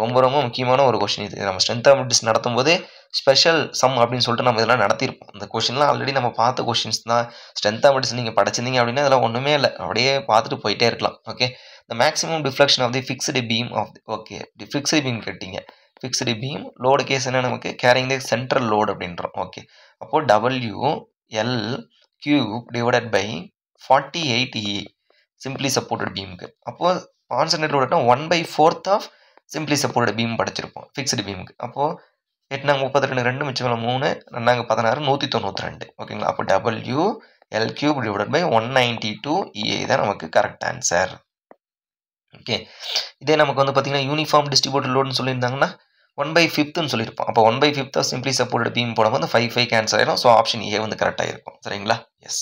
ரொம்ப ரொம்ப முக்கியமான ஒரு கொஸ்டின் இது. நம்ம ஸ்ட்ரென்த் ஆஃப் டிஸ் நடத்தும்போதே ஸ்பெஷல் சம் அப்படின்னு சொல்லிட்டு நம்ம இதெல்லாம் நடத்தியிருப்போம். இந்த கொஸ்டின்லாம் ஆல்ரெடி நம்ம பார்த்த கொஸ்டின்ஸ் தான். ஸ்ட்ரென்த் ஆஃப் டிஸ் நீங்க படிச்சிருந்தீங்க அப்படின்னா இதெல்லாம் ஒண்ணுமே இல்ல. அப்படியே பார்த்துட்டு போயிட்டே இருக்கலாம். Okay. The maximum deflection of the fixed beam of okay. Fixed beam கேட்டீங்க. ஃபிக்ஸ்டு பீம் லோடு கேஸ் என்ன நமக்கு கேரிங் தி சென்ட்ரல் லோட் அப்படின்றோம். ஓகே. அப்போ WL/48E சிம்பிளி சப்போர்ட்டட் பீமுக்கு. அப்போ கான்சன்ட்ரேட் லோடுனா 1/4 ஆஃப் சிம்பிளி சப்போர்ட்டட் பீம் படிச்சிருப்போம் ஃபிக்ஸ்டு பீமுக்கு. அப்போ 8×32 2 மிச்சம் 3 2×16 192 ஓகேங்களா? அப்போ WL3/192EA தான் நமக்கு கரெக்ட் ஆன்சர். ஓகே. இதே நமக்கு வந்து பார்த்தீங்கன்னா யூனிஃபார்ம் டிஸ்ட்ரிபியூட்டட் லோடுன்னு சொல்லியிருந்தாங்கன்னா 1/5ன்னு சொல்லியிருப்போம். அப்போ 1/5 ஆஃப் சிம்பிளி சப்போர்ட்டட் பீம் போடும்போது 5 கேன்சல் ஆயிடும். ஸோ ஆப்ஷன் ஏ வந்து கரெக்டாக இருக்கும். சரிங்களா? எஸ்.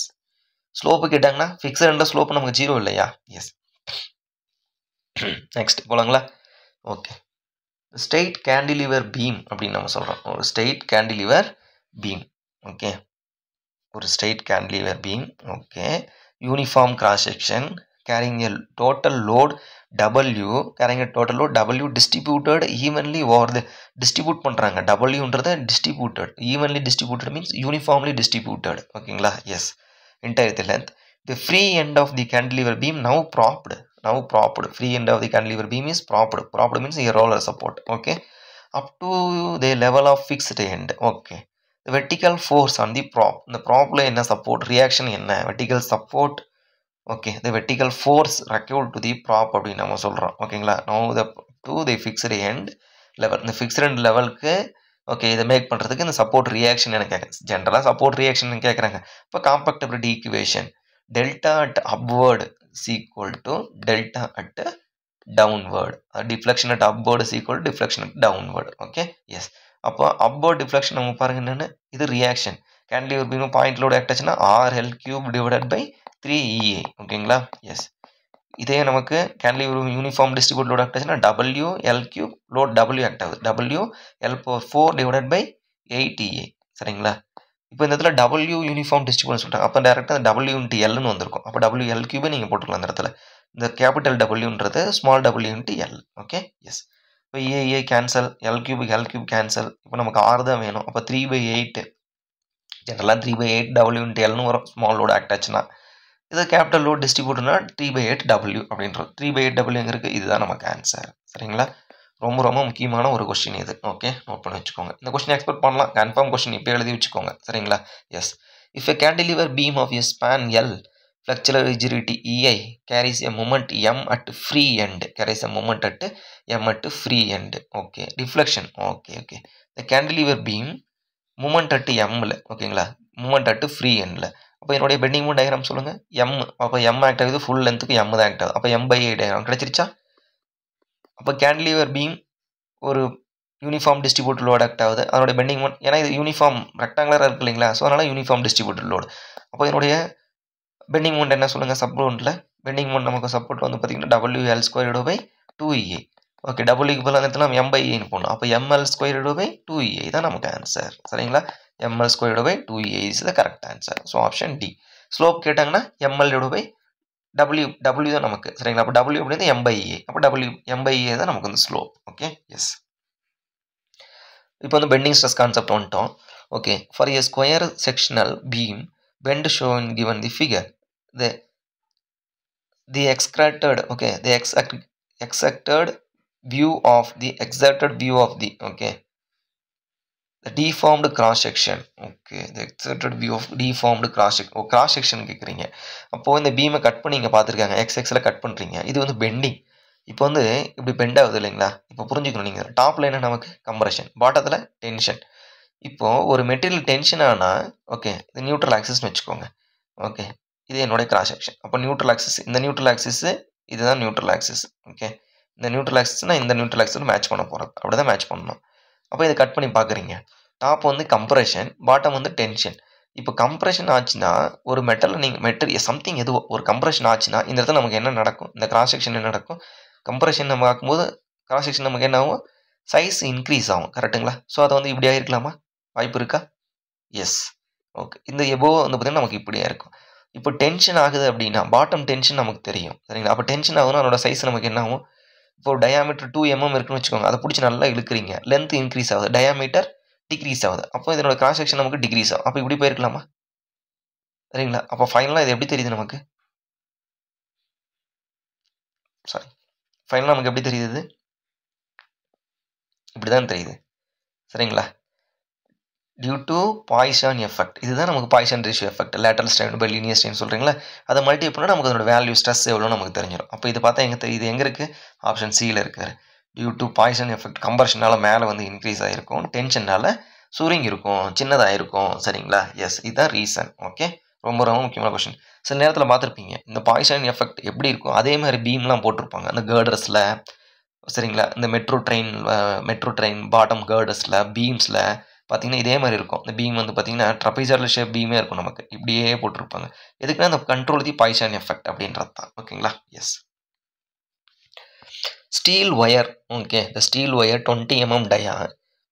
ஸ்லோப்பு கேட்டாங்கன்னா ஃபிக்ஸட் ஸ்லோப் நமக்கு 0 இல்லையா? எஸ். நெக்ஸ்ட் போலாங்களா? ஓகே. ஸ்ட்ரெயிட் கேண்டிலிவர் பீம் அப்படின்னு நம்ம சொல்றோம். ஒரு ஸ்ட்ரெயிட் கேண்டிலிவர் பீம். ஓகே. ஒரு straight cantilever beam. Okay. Uniform cross section carrying a total load W carrying a total load W distributed evenly over the distribute பண்றாங்க. Wன்றத distributed evenly distributed means uniformly distributed. ஓகேங்களா? S. entire length. The free end of the cantilever beam now propped. Free end of the cantilever beam is propped. Propped means a roller support. Okay. Up to the level of fixed end. Okay. The vertical force on the prop. இந்த ப்ராப்ல என்ன support reaction என்ன? vertical support. Okay. the vertical force acute to the prop அப்படின்னு நம்ம சொல்றோம். ஓகேங்களா? now the to the fixed end level. இந்த fixed end லெவலுக்கு okay இதை மேக் பண்றதுக்கு இந்த சப்போர்ட் ரியாக்ஷன் எனக்கு கேட்குறேன். ஜென்ரலா சப்போர்ட் ரியாக்ஷன் கேட்குறாங்க. இப்போ compatibility equation delta at upward is equal to delta at downward. Deflection at upward is equal to deflection at downward. Okay. Yes. அப்போ upward deflection நம்ம பாருங்க என்னன்னு இது reaction. Cantilever beam point load act ஆச்சுன்னா RL3/3EA. ஓகேங்களா? Yes. இதே நமக்கு cantilever uniform distribute load act ஆச்சுன்னா WL3 லோட் W ஆக்ட் ஆகுது. WL4/8EA. சரிங்களா? இப்போ இந்த இடத்துல W யூனிஃபார்ம் டிஸ்ட்ரிபியூட் சொல்லிட்டாங்க. அப்போ டேரக்டா W×Lன்னு வந்திருக்கும். அப்போ WL3 நீங்க போட்டுக்கலாம் அந்த இடத்துல. இந்த கேபிட்டல் Wன்றது ஸ்மால் W×L. ஓகே. எஸ். இப்போ ஏ கேன்சல் L3 கேன்சல். இப்போ நமக்கு 6 தான் வேணும். அப்போ 3/8 ஜென்ரலாக 3/8 W×Lன்னு வரும் ஸ்மால் லோட் ஆக்ட் ஆச்சுன்னா. இது கேபிட்டல் லோட் டிஸ்ட்ரிபியூட்னா 3/8W அப்படின்றது. 3/8W எங்க இருக்கு? இதுதான் நமக்கு ஆன்சர். சரிங்களா? ரொம்ப ரொம்ப முக்கியமான ஒரு கொஸ்டின் இது. ஓகே. நோட் பண்ணி வச்சுக்கோங்க. இந்த கொஸ்டின் எக்ஸ்பெக்ட் பண்ணலாம். கன்ஃபார்ம் கொஸ்டின் இப்போ எழுதி வச்சுக்கோங்க. சரிங்களா? Yes. If a cantilever beam of a span L flexural rigidity EI carries a moment M at free end. Free end. Okay. Deflection. Okay. The cantilever beam moment at M. ஓகேங்களா? moment at free end. அப்போ என்னுடைய bending moment diagram சொல்லுங்க. M. அப்போ M act ஆகுது. Full லென்த்துக்கு M தான் act ஆகுது. அப்போ M/A diagram கிடைச்சிருச்சா? அப்போ கேண்டிலிவர் பீம் ஒரு யூனிஃபார்ம் டிஸ்ட்ரிபியூட்டட் லோட் ஆக்ட் ஆகுது. அதனுடைய பெண்டிங் மூமெண்ட் ஏன்னா இது யூனிஃபார்ம் ரெக்டாங்குலராக இருக்கு இல்லைங்களா? ஸோ அதனால யூனிஃபார்ம் டிஸ்ட்ரிபியூட்டட் லோடு. அப்போ என்னுடைய பெண்டிங் மொமெண்ட் என்ன சொல்லுங்க? சப்போர்ட்ல பெண்டிங் மொமெண்ட் நமக்கு சப்போர்ட் வந்து பார்த்தீங்கன்னா WL²/2EA. ஓகே. டபுள்யூக்கு பதிலாக நேரத்தில் M/Aன்னு போடணும். அப்போ ML²/2EA தான் நமக்கு ஆன்சர். சரிங்களா? ML²/2EA is the correct answer. So option D. Slope கேட்டாங்கன்னா ML/W தான் நமக்கு. சரிங்களா? அப்போ W அப்படிங்கிறது M/A. அப்போ M/A தான் நமக்கு வந்து ஸ்லோப். ஓகே. எஸ். இப்போ வந்து பெண்டிங் ஸ்ட்ரெஸ் கான்செப்ட் வந்துட்டோம். Okay. For a square sectional beam bend shown given the figure, the extracted view of the okay the deformed cross section. Okay, the exerted view of deformed cross section. Cross section கேக்குறீங்க. அப்போ இந்த பீமை cut பண்ணி இங்க பாத்துருக்காங்க. XXல cut பண்றீங்க. இது வந்து bending. இப்போ வந்து இப்படி பெண்ட் ஆகுது இல்லைங்களா? இப்போ புரிஞ்சுக்கணும் நீங்க. டாப்ல என்ன நமக்கு கம்ப்ரஷன், பாட்டத்துல டென்ஷன். இப்போ ஒரு மெட்டீரியல் டென்ஷன் ஆனா ஓகே, இது நியூட்ரல் ஆக்சிஸ்னு வச்சுக்கோங்க. ஓகே, இது என்னோட கிராஸ் செக்ஷன். அப்போ நியூட்ரல் ஆக்சிஸ், இந்த நியூட்ரல் ஆக்சிஸ் இதுதான் நியூட்ரல் ஆக்சிஸ். ஓகே, இந்த நியூட்ரல் ஆக்சிஸ்னா இந்த நியூட்ரல் ஆக்சிஸ் மேட்ச் பண்ண போறது. அப்படிதான் மேட்ச் பண்ணணும். அப்போ இதை கட் பண்ணி பார்க்குறீங்க. டாப் வந்து கம்ப்ரெஷன், பாட்டம் வந்து டென்ஷன். இப்போ கம்ப்ரெஷன் ஆச்சுன்னா ஒரு மெட்டீரியல் சம்திங் எதுவோ ஒரு கம்ப்ரெஷன் ஆச்சுன்னா இந்த இடத்துல நமக்கு என்ன நடக்கும்? இந்த கிராஸ் செக்ஷன் என்ன நடக்கும்? கம்ப்ரெஷன் நம்ம பார்க்கும்போது கிராஸ் செக்ஷன் நமக்கு என்ன ஆகும்? சைஸ் இன்க்ரீஸ் ஆகும். கரெக்டுங்களா? ஸோ அதை வந்து இப்படி ஆயிருக்கலாமா? வாய்ப்பு இருக்கா? எஸ். ஓகே, இந்த எபோ வந்து பார்த்தீங்கன்னா நமக்கு இப்படியே இருக்கும். இப்போ டென்ஷன் ஆகுது அப்படின்னா பாட்டம் டென்ஷன் நமக்கு தெரியும் சரிங்களா? அப்போ டென்ஷன் ஆகுதுன்னா அதோட சைஸ் நமக்கு என்ன ஆகும்? இப்போ டயாமீட்டர் 2 mm இருக்குன்னு வச்சுக்கோங்க. அதை பிடிச்சி நல்லா இழுக்கிறீங்க, லென்த் இன்க்ரீஸ் ஆகுது, டயாமீட்டர் டிக்ரீஸ் ஆகுது. அப்போ இதனோட கிராஸ் செக்ஷன் நமக்கு டிக்ரீஸ் ஆகும். அப்போ இப்படி போயிருக்கலாமா? சரிங்களா? அப்போ ஃபைனலாக இது எப்படி தெரியுது நமக்கு? சாரி, ஃபைனலாக நமக்கு எப்படி தெரியுது? இப்படி தான் தெரியுது. சரிங்களா? Due to Poisson effect. இதுதான் நமக்கு Poisson ratio effect. Lateral strain by linear strain சொல்கிறீங்களா? அதை மல்டி பண்ணால் நமக்கு அதோட வேல்யூ ஸ்ட்ரெஸ் எவ்வளோ நமக்கு தெரிஞ்சிடும். அப்போ இது பார்த்தா எங்கே தெரியுது? எங்கே இருக்குது? ஆப்ஷன் சியில் இருக்குது. டியூ டு பாய்சான் எஃபெக்ட், கம்பர்ஷனால் மேலே வந்து இன்க்ரீஸ் ஆகிருக்கும், டென்ஷனால் சுருங்கி இருக்கும், சின்னதாக இருக்கும். சரிங்களா? எஸ், இதுதான் ரீசன். ஓகே, ரொம்ப ரொம்ப முக்கியமான கொஸ்டின். சில நேரத்தில் பார்த்துருப்பீங்க இந்த பாய்சான் எஃபெக்ட் எப்படி இருக்கும், அதே மாதிரி பீம்லாம் போட்டிருப்பாங்க அந்த கேர்டர்ஸில். சரிங்களா? இந்த மெட்ரோ ட்ரெயின் பாட்டம் கேர்டர்ஸில், பீம்ஸில் பார்த்தீங்கன்னா இதே மாதிரி இருக்கும். இந்த பீம் வந்து பார்த்தீங்கன்னா ட்ரபீஜியல் ஷேப் பீமே இருக்கும் நமக்கு. இப்படியே போட்டிருப்பாங்க. எதுக்குன்னா அந்த கண்ட்ரோல் தி பாய்சான் எஃபெக்ட் அப்படின்றது தான். ஓகேங்களா? எஸ். Steel wire. ஓகே, இந்த steel wire 20 mm dia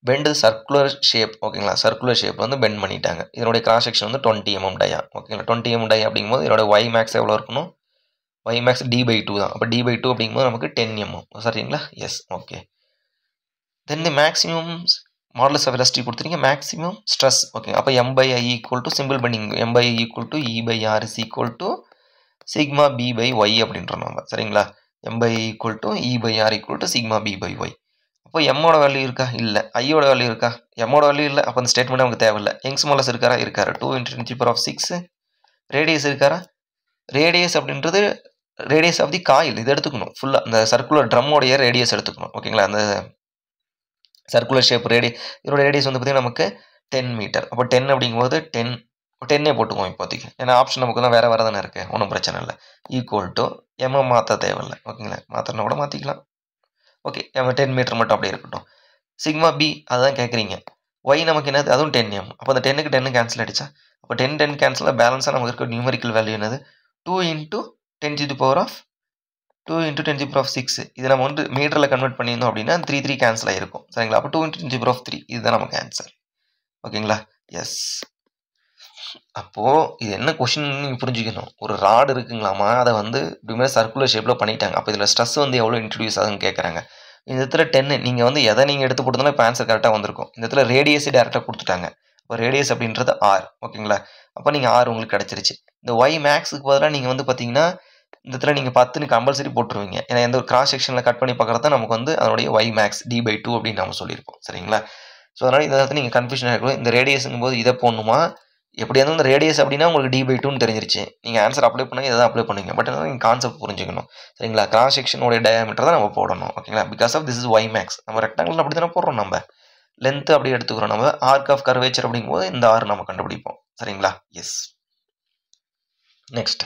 bend circular shape. ஓகேங்களா? சர்க்குலர் ஷேப் வந்து பெண்ட் பண்ணிட்டாங்க. இதனுடைய கிராஸ் செக்ஷன் வந்து 20 mm டயா. ஓகேங்களா? 20 mm டயா அப்படிங்கும்போது இதோட ஒய் மேக்ஸ் எவ்வளோ இருக்கணும்? ஒய் மேக்ஸ் d/2 தான். அப்போ d/2 அப்படிங்கும்போது நமக்கு 10 mm. சரிங்களா? Yes. Okay, then the maximum modulus of elasticity கொடுத்துருங்க, மேக்ஸிமம் ஸ்ட்ரெஸ். ஓகே, அப்போ m/I ஈக்குவல் டு சிம்பிள் பண்ணிங்க, m/I equal to E/R is equal to sigma B/Y அப்படின்றோம் நம்ம. சரிங்களா? m/I equal to E/R equal to sigma B/Y. அப்போ எம்மோட value இருக்கா? இல்லை. ஐயோட வேல்யூ இருக்கா? எம்மோட வேல்யூ இல்லை. அப்போ அந்த ஸ்டேட்மெண்ட் நமக்கு தேவையில்லை. யங்ஸ் மாடுலஸ் இருக்காரா? இருக்காரு. 2 × 10⁶. ரேடியஸ் இருக்காரா? ரேடியஸ் அப்படின்றது ரேடியஸ் ஆஃப் தி காயில். இது எடுத்துக்கணும் ஃபுல்லாக. அந்த சர்க்குலர் ட்ரம்மோடைய ரேடியஸ் எடுத்துக்கணும். ஓகேங்களா? அந்த சர்க்குலர் ஷேப் இதோட ரேடியஸ் வந்து பார்த்தீங்கன்னா நமக்கு 10 மீட்டர். அப்போ 10 அப்படிங்கும்போது 10 போட்டுக்குவோம் இப்போதைக்கு. ஏன்னா ஆப்ஷன் நமக்கு தான் வேறு தானே இருக்குது, ஒன்றும் பிரச்சனை இல்லை. ஈக்குவல் டு எம்எம் மாற்ற தேவையில்லை. ஓகேங்களா? மாற்றினா கூட மாற்றிக்கலாம். ஓகே, 10 மீட்டர் மட்டும் அப்படியே இருக்கட்டும். சிக்மா பி அதுதான் கேட்குறீங்க. ஒய் நமக்கு என்னது? அதுவும் 10 m. அப்போ அந்த 10க்கு 10 கேன்சல் ஆகிடுச்சா? அப்போ 10 கேன்சலாக பேலன்ஸாக நமக்கு இருக்க நியூமரிக்கல் வேல்யூ என்னது? 2 × 10⁻6. இது நம்ம வந்து மீட்டரில் கன்வெர்ட் பண்ணியிருந்தோம் அப்படின்னா 3 கேன்சல் ஆகிருக்கும். சரிங்களா? அப்போ 2 × 10⁻3 இதுதான் நமக்கு ஆன்சர். ஓகேங்களா? எஸ். அப்போது இது என்ன கொஷின் நீங்கள் புரிஞ்சுக்கணும். ஒரு ராடு இருக்குங்களாமா, அதை வந்து இப்படி சர்க்குலர் ஷேப்பில் பண்ணிட்டாங்க. அப்போ இதில் ஸ்ட்ரெஸ் வந்து எவ்வளோ இன்ட்ரடியூஸ் ஆகுதுன்னு கேட்குறாங்க. இந்த இடத்துல 10 நீங்கள் வந்து எதை நீங்கள் எடுத்து போட்டதுனால இப்போ ஆன்சர் கரெக்டாக வந்திருக்கும். இந்த இடத்துல ரேடியஸே டேரெக்டாக கொடுத்துட்டாங்க. இப்போ ரேடியஸ் அப்படின்றது ஆர். ஓகேங்களா? அப்போ நீங்கள் ஆர் உங்களுக்கு கிடச்சிருச்சு. இந்த ஒய் மேக்ஸுக்கு பதிலாக நீங்கள் வந்து பார்த்தீங்கன்னா இந்த இடத்துல நீங்கள் 10 கம்பல்சரி போட்டுருவீங்க. ஏன்னா எந்த ஒரு கிராஸ் செக்ஷனில் கட் பண்ணி பார்க்குறது தான் நமக்கு வந்து அதனுடைய ஒய் மேக்ஸ் d/2 அப்படின்னு நம்ம சொல்லியிருப்போம். சரிங்களா? ஸோ அதனால் இதை வந்து நீங்கள் கன்ஃபியூஷன் ஆகிருக்கும். இந்த ரேடியஸுங்கும் போது இதை போடணுமா? எப்படியா இருந்தாலும் இந்த ரேடியஸ் அப்படின்னா உங்களுக்கு d/2ன்னு தெரிஞ்சிருச்சு. நீங்கள் ஆன்சர் அப்ளை பண்ணால் இதை தான் அப்ளை பண்ணுவீங்க. பட் நீங்கள் கான்செப்ட் புரிஞ்சுக்கணும். சரிங்களா? கிராஸ் செக்ஷனோட டயாமீட்டர் தான் நம்ம போடணும். ஓகேங்களா? Because of this is Y max. நம்ம ரெக்டாங்கிள் அப்படி தானே போடுறோம். நம்ம லென்த்து அப்படி எடுத்துக்கிறோம். நம்ம ஆர்க் ஆஃப் கர்வேச்சர் அப்படிங்கும்போது இந்த ஆர் நம்ம கண்டுபிடிப்போம். சரிங்களா? Yes. Next,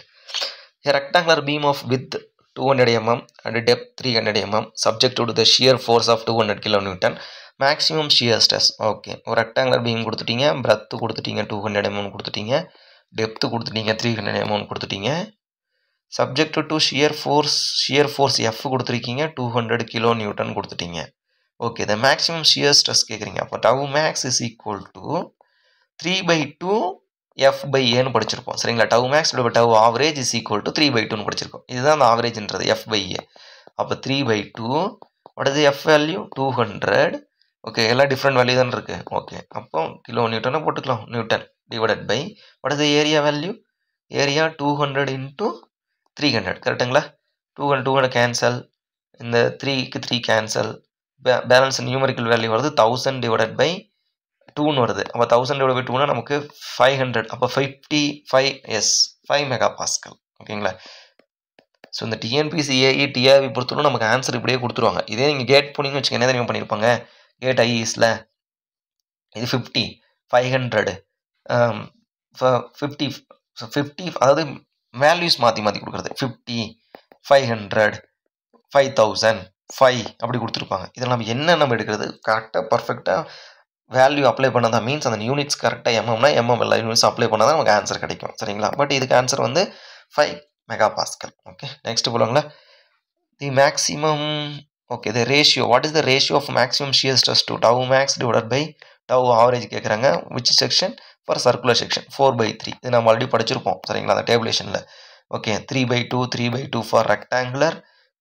a rectangular beam of width 200 mm and depth 300 mm subject to the shear force of 200 kN, maximum shear stress. Okay, ஒரு ரெக்டாங்குலர் பீம் கொடுத்துட்டீங்க, பிரெத் கொடுத்துட்டீங்க 200 mm கொடுத்துட்டீங்க, டெப்த் கொடுத்துட்டீங்க 300 mm கொடுத்துட்டீங்க, subject to shear force F கொடுத்துருக்கீங்க 200 kN கொடுத்துட்டீங்க. Okay, the maximum shear stress கேட்குறீங்க. அப்போ tau max is equal to 3/2 F/Aன்னு படிச்சிருப்போம். சரிங்களா? tau max tau average is equal to 3/2ன்னு படிச்சிருக்கோம். இதுதான் அந்த ஆவரேஜ்ன்றது F/A. அப்போ 3/2 what is the F value? 200. Okay, எல்லாம் டிஃப்ரெண்ட் வேல்யூ தான் இருக்குது. ஓகே, அப்போ கிலோ நியூட்டனை போட்டுக்கலாம். Newton divided by what is the area value? Area 200 × 300. கரெக்டுங்களா? 200 கேன்சல், இந்த 3க்கு 3 கேன்சல், பேலன்ஸ் நியூமரிக்கல் வேல்யூ வருது 1000 டிவைடட் பை 2ன்னு வருது. அப்போ 1000 டிவைட் பை 2னா நமக்கு 500. அப்போ 55 எஸ் 5 மெகா பாஸ்கல். ஓகேங்களா? ஸோ இந்த டிஎன்பிசி ஏஇ டிஆர்பி பொறுத்தவரை நமக்கு ஆன்சர் இப்படியே கொடுத்துருவாங்க. இதே நீங்கள் கேட் போனீங்கன்னு வச்சுக்கோங்க, என்ன தெரியுமா பண்ணியிருப்பாங்க? கேட் ஐஇஎஸ்ல இது 50 500 50 50 அதாவது வேல்யூஸ் மாற்றி மாற்றி கொடுக்குறது. 50 500 5000 5 அப்படி கொடுத்துருப்பாங்க. இதில் நம்ம என்ன நம்ம எடுக்கிறது கரெக்டாக பர்ஃபெக்டாக வேல்யூ அப்ளை பண்ணதான் மீன்ஸ் அந்த யூனிட்ஸ் கரெக்டாக எம்எம்னா எம்எம் எல்லா யூனிட்ஸ் அப்ளை பண்ணால் தான் நமக்கு ஆன்சர் கிடைக்கும். சரிங்களா? பட் இதுக்கு ஆன்சர் வந்து 5 மெகா பாஸ்கல். ஓகே, நெக்ஸ்ட் போலாங்களா? The maximum okay the ratio what is the ratio of maximum shear stress to tau max divided by tau average கேட்குறாங்க. Which section? For circular section 4/3. இது நம்ம already படிச்சிருப்போம். சரிங்களா? அந்த டேபிளேஷனில். Okay, 3/2 3/2 for rectangular.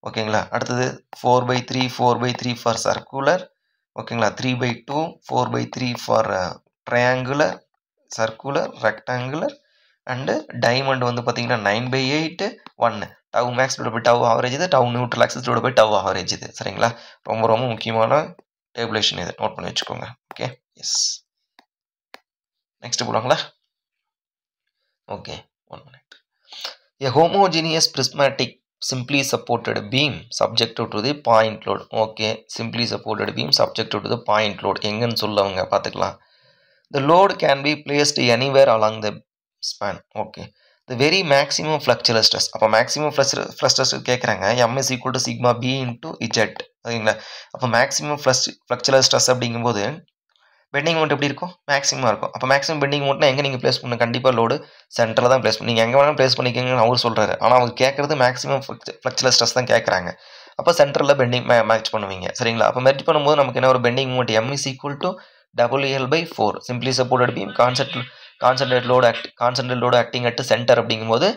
ஓகேங்களா? அடுத்தது 4/3 4/3 for circular. ஓகேங்களா? 3/2 4/3 for triangular, circular, rectangular and diamond வந்து பார்த்தீங்கன்னா 9/8 1 tau max divide by tau average இது, tau neutral axis divide by tau average இது. சரிங்களா? ரொம்ப ரொம்ப முக்கியமான டேபிளேஷன் இது, நோட் பண்ணி வச்சுக்கோங்க. Okay, yes. நெக்ஸ்ட் போடுவாங்களா? Okay, 1 minute. A homogeneous prismatic simply supported beam subjected to the point load. Okay, simply supported beam subjected to the point load. எங்கன்னு சொல்லுவாங்க பார்த்துக்கலாம். The load can be placed anywhere along the span. Okay, the very maximum flexural stress. அப்போ maximum flexural stress கேட்குறாங்க. M is equal to sigma B into Z. ஓகேங்களா? அப்போ maximum flexural stress அப்படிங்கும்போது bending mode எப்படி இருக்கும்? மேக்ஸிமமாக இருக்கும். அப்போ maximum bending மோட்னா எங்கே நீங்கள் ப்ளேஸ் பண்ணணும்? கண்டிப்பாக லோடு சென்டரில் தான் ப்ளேஸ் பண்ணி நீங்கள் எங்கே வேணாலும் ப்ளேஸ் பண்ணிக்கங்கன்னு அவர் சொல்கிறாரு. ஆனால் அவங்க கேட்குறது மேக்ஸிமம் ஃப்ளெக்சுரல் ஸ்ட்ரெஸ் தான் கேட்குறாங்க. அப்போ சென்டரில் பெண்டிங் மேட்ச் பண்ணுவீங்க. சரிங்களா? அப்போ மெர்ஜ் பண்ணும்போது நமக்கு என்ன ஒரு bending mode M is equal to WL/4 simply supported beam concentrate load acting at centre அப்படிங்கும்போது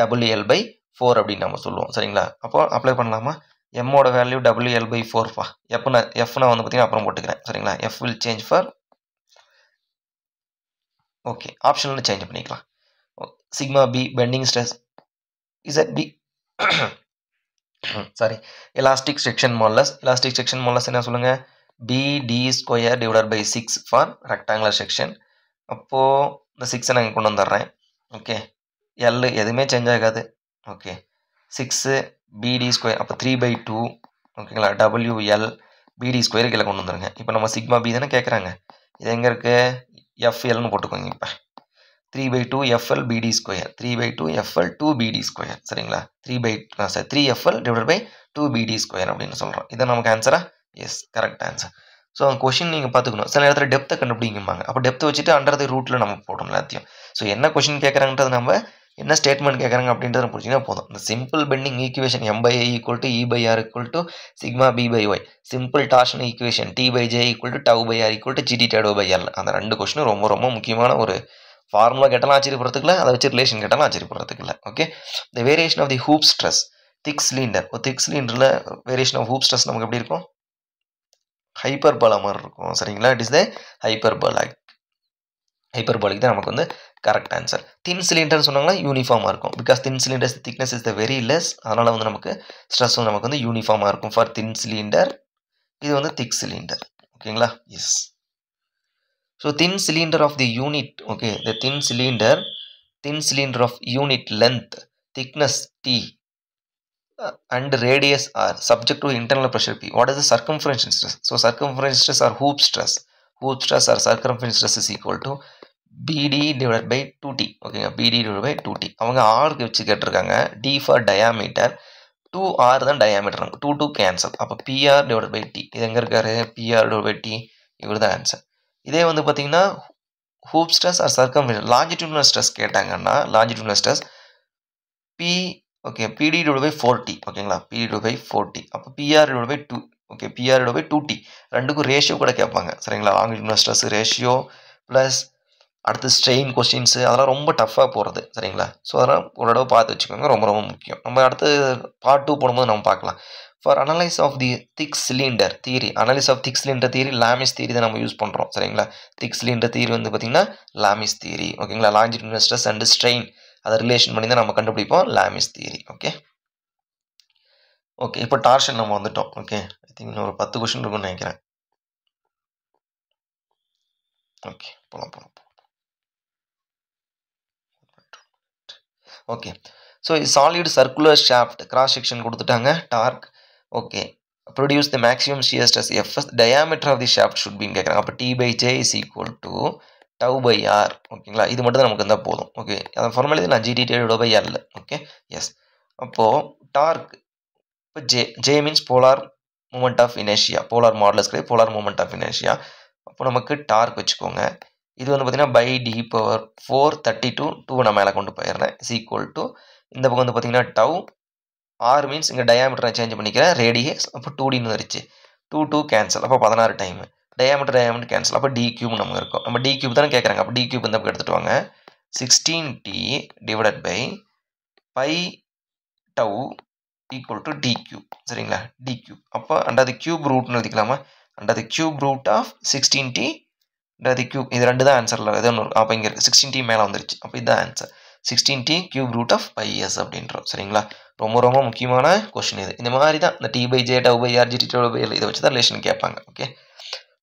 WL/4 அப்படின்னு நம்ம சொல்லுவோம். சரிங்களா? அப்போ அப்ளை பண்ணலாமா? எம்மோட வேல்யூ WL/4 எஃப்னா வந்து பார்த்தீங்கன்னா அப்புறம் போட்டுக்கிறேன். சரிங்களா? F will change for okay ஆப்ஷனில் சேஞ்ச் பண்ணிக்கலாம். Sigma B bending stress Z B sorry elastic section modulus என்ன சொல்லுங்கள்? BD² divided by 6 for rectangular section. அப்போது இந்த 6 நான் கொண்டு வந்துடுறேன். ஓகே, எல் எதுவுமே சேஞ்ச் ஆகாது. Okay, 6 BD². அப்போ 3/2 ஓகேங்களா? WL BD² கீழே கொண்டு வந்துருங்க. இப்போ நம்ம சிக்மா பி தானே கேட்குறாங்க. இது எங்கே இருக்குது? FLன்னு போட்டுக்கோங்க. இப்போ 3/2 FL BD², 3/2 FL 2 BD². சரிங்களா? 3FL டிவைட் பை 2 BD² அப்படின்னு சொல்கிறோம். இதை நமக்கு ஆன்சரா? Yes, correct answer. So question நீங்கள் பார்த்துக்கணும். சில இடத்துல டெப்த்தை கண்டுபிடிக்கும்பாங்க. அப்போ டெப்த்தை வச்சுட்டு அண்டர் தி ரூட்டில் நம்ம போடணும் எல்லாத்தையும். ஸோ என்ன கொஷின் கேட்குறாங்கன்றது நம்ம என்ன ஸ்டேட்மெண்ட் கேட்குறாங்க அப்படின்றத புரிஞ்சிங்கன்னா போதும். இந்த simple bending equation M/A equal to E/R equal to sigma B/Y, simple torsion equation T/J equal to tau by R equal to GT/L. அந்த ரெண்டு கொஷினும் ரொம்ப ரொம்ப முக்கியமான ஒரு ஃபார்முலா கேட்டாலும் ஆச்சரியப்படுறதுக்குல, அதை வச்சு ரிலேஷன் கேட்டாலும் ஆச்சரியப்படுறதுக்குல. Okay, the variation of the hoop stress thick cylinder. ஒரு திக் சிலிண்டரில் வேரியேஷன் ஆஃப் ஹூப் ஸ்ட்ரெஸ் நமக்கு எப்படி இருக்கும்? ஹைப்பர்போலா மாதிரி இருக்கும். சரிங்களா? இட் இஸ் த ஹைப்பர்போலிக் தான் நமக்கு வந்து கரெக்ட் ஆன்சர். தின் சிலிண்டர்னு சொன்னாங்கன்னா யூனிஃபார்மாக இருக்கும். Because thin cylinders thickness is the very less. அதனால் வந்து நமக்கு ஸ்ட்ரெஸ் வந்து நமக்கு வந்து யூனிஃபார்மாக இருக்கும் ஃபார் தின் சிலிண்டர். இது வந்து திக் சிலிண்டர். ஓகேங்களா? Yes. So thin cylinder of the unit. Okay, the thin cylinder of unit length thickness T and radius are subject to internal pressure P. What is the circumferential stress? So circumferential stress or hoop stress or circumferential stress is equal to BD divided by 2T. Okay, BD divided by 2T. அவங்க ஆர்க்கு வச்சு கேட்டிருக்காங்க. D for diameter, 2R தான் diameter. 2 cancel. அப்போ PR divided by T. இது எங்கே இருக்காரு? PR divided by T. இவர் தான் ஆன்சர். இதே வந்து பார்த்தீங்கன்னா hoop stress or circumference longitudinal stress கேட்டாங்கன்னா longitudinal stress P okay PD divided by 4T. ஓகேங்களா? PD divided by 4T. அப்போ PR divided by 2. Okay, PR divided by 2T. ரெண்டுக்கும் ratio கூட கேட்பாங்க. சரிங்களா? லாங்கிடியூடினல் ஸ்ட்ரெஸ் ரேஷியோ ப்ளஸ் அடுத்து strain questions அதெல்லாம் ரொம்ப டஃப்பாக போகிறது. சரிங்களா? ஸோ அதெல்லாம் ஒரு தடவை பார்த்து வச்சுக்கோங்க. ரொம்ப ரொம்ப முக்கியம். நம்ம அடுத்து பார்ட் 2 போடும்போது நம்ம பார்க்கலாம். For analyse of the thick cylinder theory, Lame's theory தான் நம்ம யூஸ் பண்ணுறோம். சரிங்களா? திக் சிலிண்டர் தியரி வந்து பார்த்திங்கன்னா லாமிஸ் தியரி. ஓகேங்களா? லாங்கிடியூடினல் ஸ்ட்ரெஸ் அண்ட் ஸ்ட்ரெயின் அதை ரிலேஷன் பண்ணி தான் நம்ம கண்டுபிடிப்போம் லாமிஸ் தியரி. ஓகே, இப்போ டார்ஷன் நம்ம வந்துட்டோம். ஓகே, ஐ திங்க் இன்னும் ஒரு 10 கொஸ்டின் இருக்குன்னு நினைக்கிறேன். ஓகே போகலாம். Okay. So solid circular shaft cross section கொடுத்துட்டாங்க. Torque okay. Produce the maximum shear stress FS diameter of the shaft should பின்னு கேட்குறாங்க. அப்போ T/J is equal to τ/R ஓகேங்களா. இது மட்டும் தான் நமக்கு இருந்தால் போதும். ஓகே அதை ஃபார்முலா நான் GT/L ஓகே எஸ். அப்போது டார்க் இப்போ J means polar moment of inertia, polar modulus கிடையாது, போலார் மூமெண்ட் ஆஃப் இனர்ஷியா. அப்போ நமக்கு டார்க் வச்சுக்கோங்க. இது வந்து பார்த்தீங்கன்னா பை D⁴ 32 நான் மேலே கொண்டு போயிடுறேன் இஸ் ஈக்குவல் டு இந்த பக்கம் வந்து பார்த்தீங்கன்னா டவ் ஆர் மீன்ஸ் இங்கே டயாமீட்டர் சேஞ்ச் பண்ணிக்கிறேன் ரேடியஸ். அப்போ 2Dன்னு வந்துருச்சு. 2 கேன்சல். அப்போ 16 டைம் டயாமீட்டர் கேன்சல். அப்போ D³ நமக்கு இருக்கும். நம்ம D³ தானே கேட்குறாங்க. அப்போ D³ இந்த பக்கம் எடுத்துகிட்டு வாங்க. 16T divided by pi tau equal to D³ சரிங்களா. D³ அப்போ அண்டர் தி கியூப் ரூட்னு எழுதிக்கலாமா. Under the cube root of 16T the cube. இது ரெண்டு தான் ஆன்சரில் எது ஒன்று. அப்போ இங்கே இருக்குது 16T மேலே வந்துருச்சு. அப்போ இதுதான் answer 16T cube root of πs அப்படின்றோம் சரிங்களா. ரொம்ப ரொம்ப முக்கியமான கொஸ்டின் இது. இந்த மாதிரி தான் இந்த T/J τ/R GT/L இதை வச்சு தான் ரிலேஷன் கேட்பாங்க. Okay.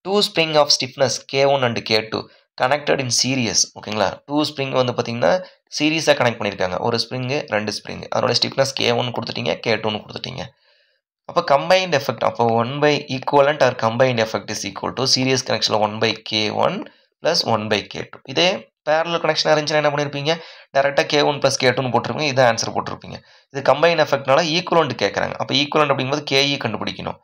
2 spring of stiffness K1 and K2 connected in series ஓகேங்களா. 2 ஸ்ப்ரிங் வந்து பார்த்தீங்கன்னா சீரியஸாக கனெக்ட் பண்ணியிருக்காங்க. ஒரு ஸ்ப்ரிங்கு 2 ஸ்ப்ரிங். அதோட ஸ்டிஃப்னஸ் K1 கொடுத்துட்டீங்க, K2 கொடுத்துட்டீங்க. அப்போ கம்பைன்ட் எஃபெக்ட் அப்போ 1 equivalent or combined effect is equal to series கனெக்ஷனில் 1/K1 + 1/K2. இதே பேரலல் கனெக்ஷனாக இருந்துச்சுன்னா என்ன பண்ணியிருப்பீங்க, டேரெக்டாக K1 + K2 போட்டிருப்பீங்க. இதான் ஆன்சர் போட்டிருப்பீங்க. இது கம்பைன் எஃபெக்ட்னால ஈக்குவலண்ட் கேட்குறாங்க. அப்போ ஈக்குவலண்ட் அப்படிங்கும்போது KE கண்டுபிடிக்கணும்.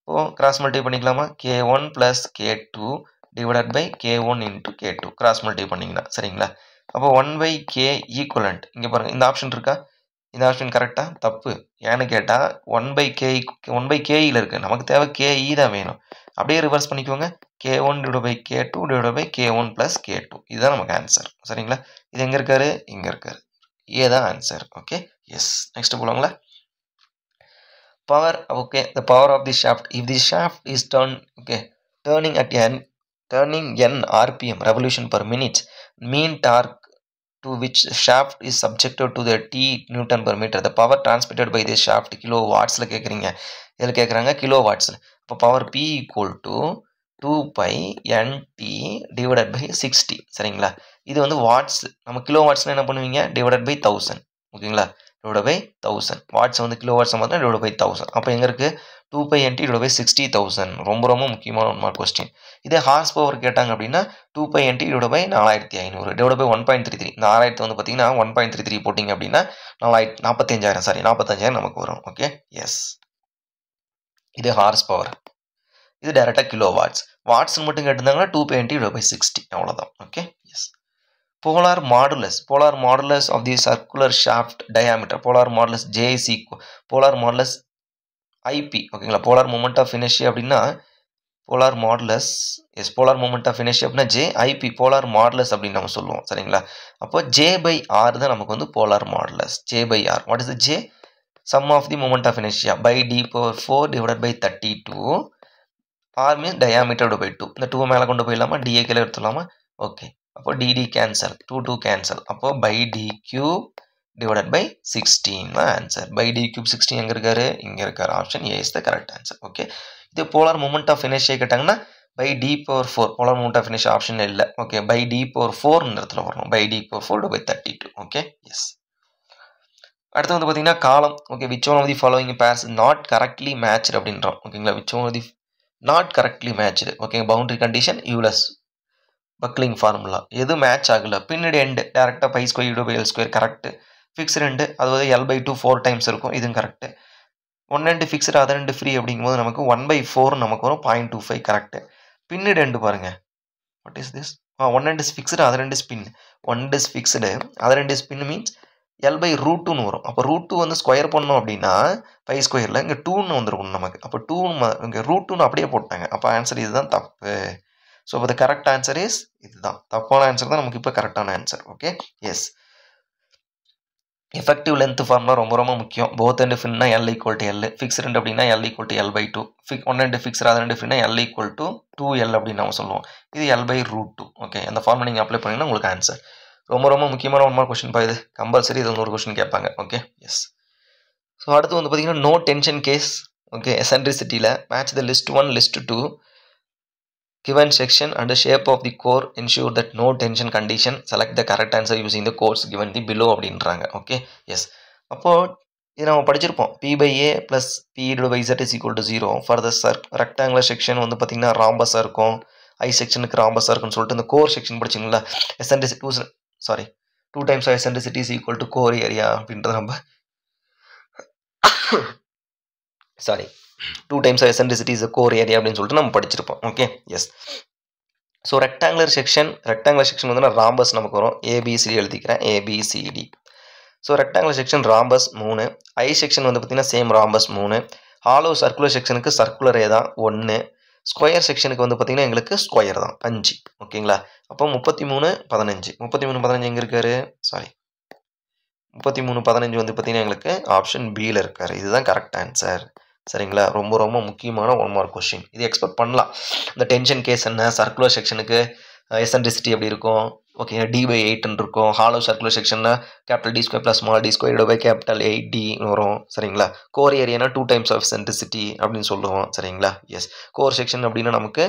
இப்போ கிராஸ் மல்டிப்ளை பண்ணிக்கலாமா. K1 + K2 divided by K1 × K2 cross multiply பண்ணிங்கன்னா சரிங்களா. அப்போ 1/K ஈக்குவலண்ட் இங்கே பாருங்கள் இந்த ஆப்ஷன் இருக்கா. இந்த ஆப்ஷன் கரெக்டாக தப்பு. ஏன்னு கேட்டால் 1/KE இருக்குது. நமக்கு தேவை KE தான் வேணும். அப்படியே ரிவர்ஸ் பண்ணிக்கோங்க. K1 / K2 / K1 + K2 இதுதான் நமக்கு ஆன்சர் சரிங்களா. இது எங்கே இருக்காரு, இங்கே இருக்காரு. ஏ தான் ஆன்சர். Okay yes. நெக்ஸ்ட் போகலாங்களா. Power okay. The power of the shaft if the shaft is turning n RPM revolution per minute, mean torque to which shaft is subjected to the T Newton per meter. The power transmitted by this shaft kilowattsல கேட்குறீங்க. இதில் கேட்குறாங்க கிலோவாட்ஸில். இப்போ power P = 2π/NT divided by 60 சரிங்களா. இது வந்து watts. நம்ம kilo வாட்ஸ்னால் என்ன பண்ணுவீங்க, டிவைடட் பை 1000 ஓகேங்களா. டிவைட் பை 1000 வாட்ஸ் வந்து கிலோ வாட்ஸ் பார்த்தா டிவைட் பை 1000. அப்போ எங்கே இருக்குது 2π/NT டிவைட் பை 60,000. ரொம்ப ரொம்ப முக்கியமான ஒன் கொஸ்டின். இதே ஹார்ஸ் பவர் கேட்டாங்க அப்படின்னா 2π/NT divide by 4500 divide by 1.33. இந்த 6000 வந்து பார்த்தீங்கன்னா 1.33 போட்டிங்க அப்படின்னா 45,000 நமக்கு வரும். Okay yes. இது ஹார்ஸ் பவர். இது டேரெக்டாக கிலோ வாட்ஸ். வாட்ஸ் மட்டும் கேட்டிருந்தாங்கன்னா 2π/NT டிவைட் பை 60 அவ்வளோதான். Okay yes. Polar modulus of the circular shaft diameter polar modulus J is equal polar modulus IP ஓகேங்களா. போலார் மூமெண்ட் ஆஃப் இனர்ஷியா அப்படின்னா polar modulus of inertia அப்படின்னா JIP polar modulus அப்படின்னு நம்ம சொல்லுவோம் சரிங்களா. அப்போ J/R தான் நமக்கு வந்து polar modulus. J/R what is the J, sum of the moment of inertia by D⁴ divided by 32 R means diameter by 2. இந்த 2 மேலே கொண்டு போயிடலாமா, DA கீழே எடுத்துடலாமா. ஓகே அப்போ DD கேன்சல், 2 கேன்சல். அப்போ பை D³ டிவைடட் பை 16 தான் ஆன்சர். பை D³ 16 எங்கே இருக்காரு, இங்கே இருக்காரு. Option A is the correct answer. Okay. இது போலார் மூமெண்ட் ஆஃப் இனர்ஷியா கேட்டாங்கன்னா pi D⁴ polar moment of inertia option இல்லை. ஓகே பை D⁴ இடத்துல வரணும். Pi D⁴ by 32. Okay yes. அடுத்து வந்து பார்த்தீங்கன்னா column. Okay which one of the following pairs not correctly matched அப்படின்றோம் ஓகேங்களா. Which one of the not correctly matched okay. Boundary condition Euler's buckling formula எது match ஆகல. பின்னாடி எண்டு டேரெக்டாக π² L² correct. Fixed end அது வந்து L/2 4 டைம்ஸ் இருக்கும். இதுவும் correct. 1 end fixed other end free அப்படிங்கும்போது நமக்கு 1/4 நமக்கு வரும். 0.25 கரெக்டு. பின்னாடி எண்டு பாருங்கள். What is this 1 end is fixed other end spin. 1 end is fixed other end spin means L/√2 வரும். அப்போ √2 வந்து ஸ்கொயர் பண்ணோம் அப்படின்னா π² இங்கே 2ன்னு வந்துருக்கும் நமக்கு. அப்போ 2 இங்கே √2ன்னு அப்படியே போட்டாங்க. அப்போ ஆன்சர் இதுதான் தப்பு. ஸோ இப்போ கரெக்ட் ஆன்சர் இஸ் இதுதான். தப்பான ஆன்சர் தான் நமக்கு இப்போ கரெக்டான answer. Okay yes. Effective length formula ரொம்ப ரொம்ப முக்கியம். போத் எண்டு ஃபின்னா L = L, ஃபிக்ஸ்டு எண்டு அப்படின்னா L = L/2, 1 end fixed other end ஃபின்னா L = 2L அப்படின்னு நம்ம சொல்லுவோம். இது L/√2. ஓகே அந்த ஃபார்முலா நீங்கள் அப்ளை பண்ணிங்கன்னா உங்களுக்கு ஆன்சர். ரொம்ப ரொம்ப முக்கியமான ஒன் மார்க் கொஸ்டின் இது கம்பல்சரி. இது ஒரு கொஸ்டின் கேட்பாங்க. Okay yes. ஸோ அடுத்து வந்து பார்த்தீங்கன்னா நோ டென்ஷன் கேஸ். ஓகே எசென்ட்ரிசிட்டியில் match the list 1 list 2 given section and the shape of the core ensure that no tension condition. Select the correct answer using the codes given the below அப்படின்றாங்க. Okay yes. அப்போ இது நம்ம படிச்சிருப்போம். P/A plus P/Z is equal to 0 for the rectangular section வந்து பார்த்தீங்கன்னா ராம்பஸாக இருக்கும், I செக்ஷனுக்கு ராம்பஸாக இருக்கும்னு சொல்லிட்டு இந்த core section படிச்சிங்களா, eccentricity 2 times of eccentricity is equal to core area அப்படின்றது நம்ம 2 times of eccentricity is a core area அப்படின்னு சொல்லிட்டு நம்ம படிச்சிருப்போம். Okay yes. So rectangular section வந்து ராம்பஸ் நமக்கு வரும். ABCD எழுதிக்கிறேன், ABCD. So rectangular section rhombus 3, I section வந்து பார்த்தீங்கன்னா சேம் ராம்பஸ் 3, ஹாலோ சர்க்குலர் செக்ஷனுக்கு சர்க்குலரே தான் 1, ஸ்கொயர் செக்ஷனுக்கு வந்து பார்த்தீங்கன்னா எங்களுக்கு ஸ்கொயர் தான் 5. ஓகேங்களா. அப்போ 33, 15 எங்கே இருக்காரு, 33, 15 வந்து பார்த்தீங்கன்னா எங்களுக்கு ஆப்ஷன் பியில் இருக்காரு. இதுதான் கரெக்ட் ஆன்சர். சரிங்களா. ரொம்ப ரொம்ப முக்கியமான 1 மார்க் கொஸ்டின். இது எக்ஸ்பெக்ட் பண்ணலாம். இந்த டென்ஷன் கேஸ் என்ன, சர்க்குலர் செக்ஷனுக்கு எசன்ட்ரிசிட்டி எப்படி இருக்கும், ஓகே D/8 இருக்கும். Hollow circular செக்ஷன்னா D² + d² 8D வரும். சரிங்களா. கோர் ஏரியானா 2 times of eccentricity அப்படின்னு சொல்லுவோம். சரிங்களா. எஸ். கோர் செக்ஷன் அப்படின்னா நமக்கு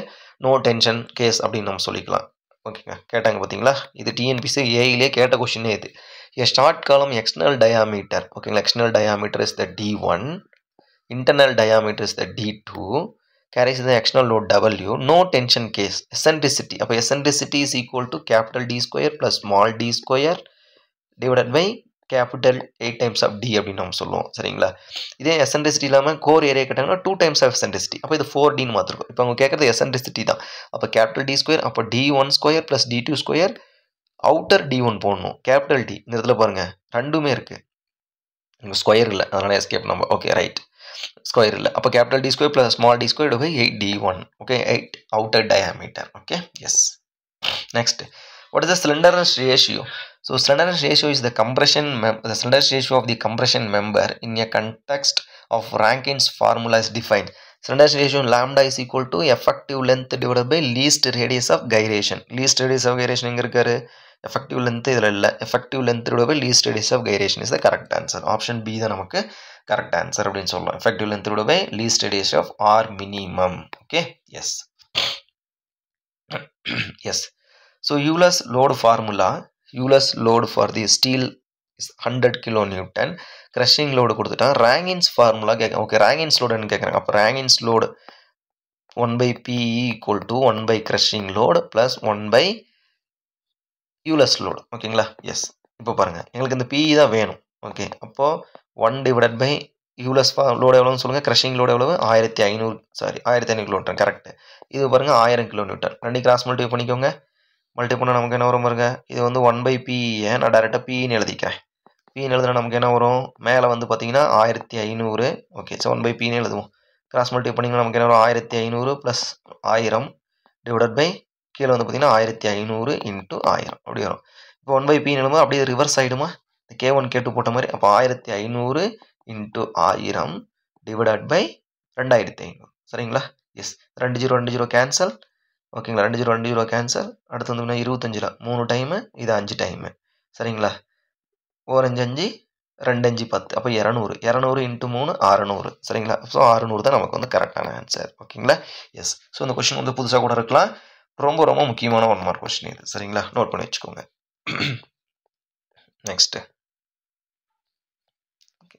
நோ டென்ஷன் கேஸ் அப்படின்னு நம்ம சொல்லிக்கலாம். ஓகேங்க. கேட்டாங்க பார்த்தீங்களா, இது TNPSC ஏயிலே கேட்ட கொஸ்டினே இது. A short column external diameter, ஓகேங்களா, external diameter is the D1, internal diameter is the D2, carries the external load W, no tension case, eccentricity, அப்போ eccentricity is equal to D² plus d² divided by 8 times of D அப்படின்னு நம்ம சொல்லுவோம். சரிங்களா. இதே eccentricity இல்லாமல் core area கேட்டாங்கன்னா 2 times of eccentricity, அப்போ இது 4Dன்னு மாற்றிருக்கும். இப்போ அவங்க கேட்குறது eccentricity தான். அப்போ D², அப்போ D1² plus D2² outer D1 போடணும், கேபிட்டல் D. இந்த இடத்துல பாருங்க ரெண்டுமே இருக்கு, இங்கே ஸ்கொயர் இல்லை, அதனால எஸ்கேப் நம்ம. ஓகே ரைட், ஸ்கொயர் இல்லை. அப்போ D² plus d² by 8D1. Okay 8 outer diameter. Okay yes. Next, what is the slenderness ratio? So slenderness ratio is the slenderness ratio of the compression member in a context of Rankine's formula is defined. Slenderness ratio lambda is equal to effective length divided by least radius of gyration. Least radius of gyration எங்க இருக்காரு, effective length இதில் இல்லை, effective length divided by least radius of gyration is the correct answer. Option B தான் நமக்கு correct answer அப்படின்னு சொல்லலாம். Effective length divided by least radius of R minimum. Okay, yes. Yes. So Euler's load formula, Euler's load for the steel is 100 kilonewton. Crushing load கொடுத்துட்டான். Rankine's formula கேட்க, okay Rankine's load என்ன கேட்குறாங்க. அப்போ Rankine's load 1/PE equal to 1 by crushing load plus 1 by Euler's load. ஓகேங்களா. Yes. இப்போ பாருங்கள் எங்களுக்கு இந்த PE தான் வேணும். ஓகே அப்போ 1 divided by Euler's load எவ்வளோன்னு சொல்லுங்கள். crushing load எவ்வளவு, 1500 kilonewton. கரெக்ட். இது பாருங்கள் 1000 kilonewton. ரெண்டு கிராஸ் மல்டிப்ளை பண்ணிக்கோங்க. மல்டிப்ளை பண்ணால் நமக்கு என்ன வரும் பாருங்க, இது வந்து 1/PE, நான் டைரெக்டாக PEன்னு எழுதிக்கிறேன். Pன்னு எழுதுனா நமக்கு என்ன வரும், மேலே வந்து பார்த்தீங்கன்னா 1500. ஓகே ஸோ 1/Pன்னு எழுதுவோம். கிராஸ் மல்டிப்ளை பண்ணிங்கன்னா நமக்கு என்ன வரும், 1500 + 1000 டிவைடட் பை கீழே வந்து பார்த்தீங்கன்னா 1500 × 1000 அப்படி வரும். இப்போ 1/Pன்னு எழுதும்போது அப்படியே ரிவர்ஸ் ஆகிடுமா, K1 K2 போட்ட மாதிரி. அப்போ 1500 × 1000 டிவைடட் பை 2500. சரிங்களா. எஸ். 20 கேன்சல். ஓகேங்களா. 20 கேன்சல். அடுத்து வந்து 25 3 டைமு, இது 5 டைமு. சரிங்களா. 4 5 5 2 5 10, அப்போ 200 × 3 600. சரிங்களா. ஸோ 600 தான் நமக்கு வந்து கரெக்டான ஆன்சர். ஓகேங்களா. எஸ். ஸோ இந்த கொஸ்டின் வந்து புதுசாக கூட இருக்கலாம், ரொம்ப ரொம்ப முக்கியமான 1 மார்க் கொஸ்டின் இது. சரிங்களா. நோட் பண்ணி வச்சுக்கோங்க.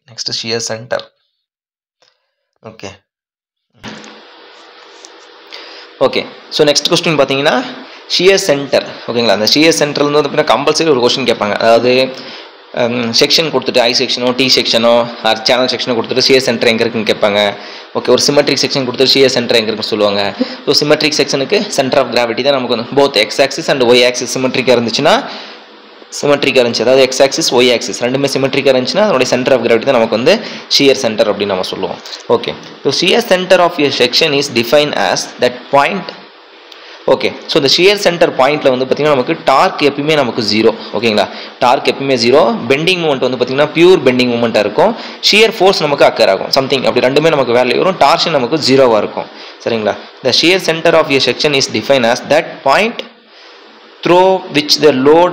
Next shear centre. Okay okay so next question பார்த்தீங்கன்னா ஷியர் சென்டர். ஓகேங்களா. அந்த ஷியர் சென்டர் வந்து பார்த்தீங்கன்னா கம்பல்சரி ஒரு கொஸ்டின் கேட்பாங்க. அதாவது செக்ஷன் கொடுத்துட்டு I செக்ஷனோ T செக்ஷனோ சேனல் செக்ஷனோ கொடுத்துட்டு ஷியர் சென்டர் எங்கே இருக்குன்னு கேட்பாங்க. ஓகே ஒரு சிமெட்ரிக் செக்ஷன் கொடுத்துட்டு ஷியர் சென்டர் எங்கே இருக்குன்னு சொல்லுவாங்க. ஸோ சிமெட்ரிக் செக்ஷனுக்கு சென்டர் ஆஃப் கிராவிட்டி தான் நமக்கு வந்து both X axis and Y axis சிமெட்ரிக்காக இருந்துச்சுன்னா, அதாவது X ஆக்சிஸ் Y ஆக்சிஸ் ரெண்டுமே சிமெட்ரிக்காக இருந்துச்சுன்னா அதோடைய சென்டர் ஆஃப் கிராவிட்டி தான் நமக்கு வந்து ஷியர் சென்டர் அப்படின்னு நம்ம சொல்லுவோம். Okay so shear centre of a section is define as that point. Okay so இந்த ஷியர் சென்டர் பாயிண்ட்டில் வந்து பார்த்திங்கன்னா நமக்கு டார்க் எப்பயுமே நமக்கு 0. ஓகேங்களா. டார்க் எப்பயுமே 0. பெண்டிங் மூமெண்ட் வந்து பார்த்திங்கன்னா பியூர் பெண்டிங் மூமெண்ட்டாக இருக்கும். ஷியர் ஃபோர்ஸ் நமக்கு அக்கர் ஆகும் சம்திங், அப்படி ரெண்டுமே நமக்கு வேல்யூ வரும். டார்ஷன் நமக்கு 0வாக இருக்கும். சரிங்களா. The shear centre of a section is define as that point through which the load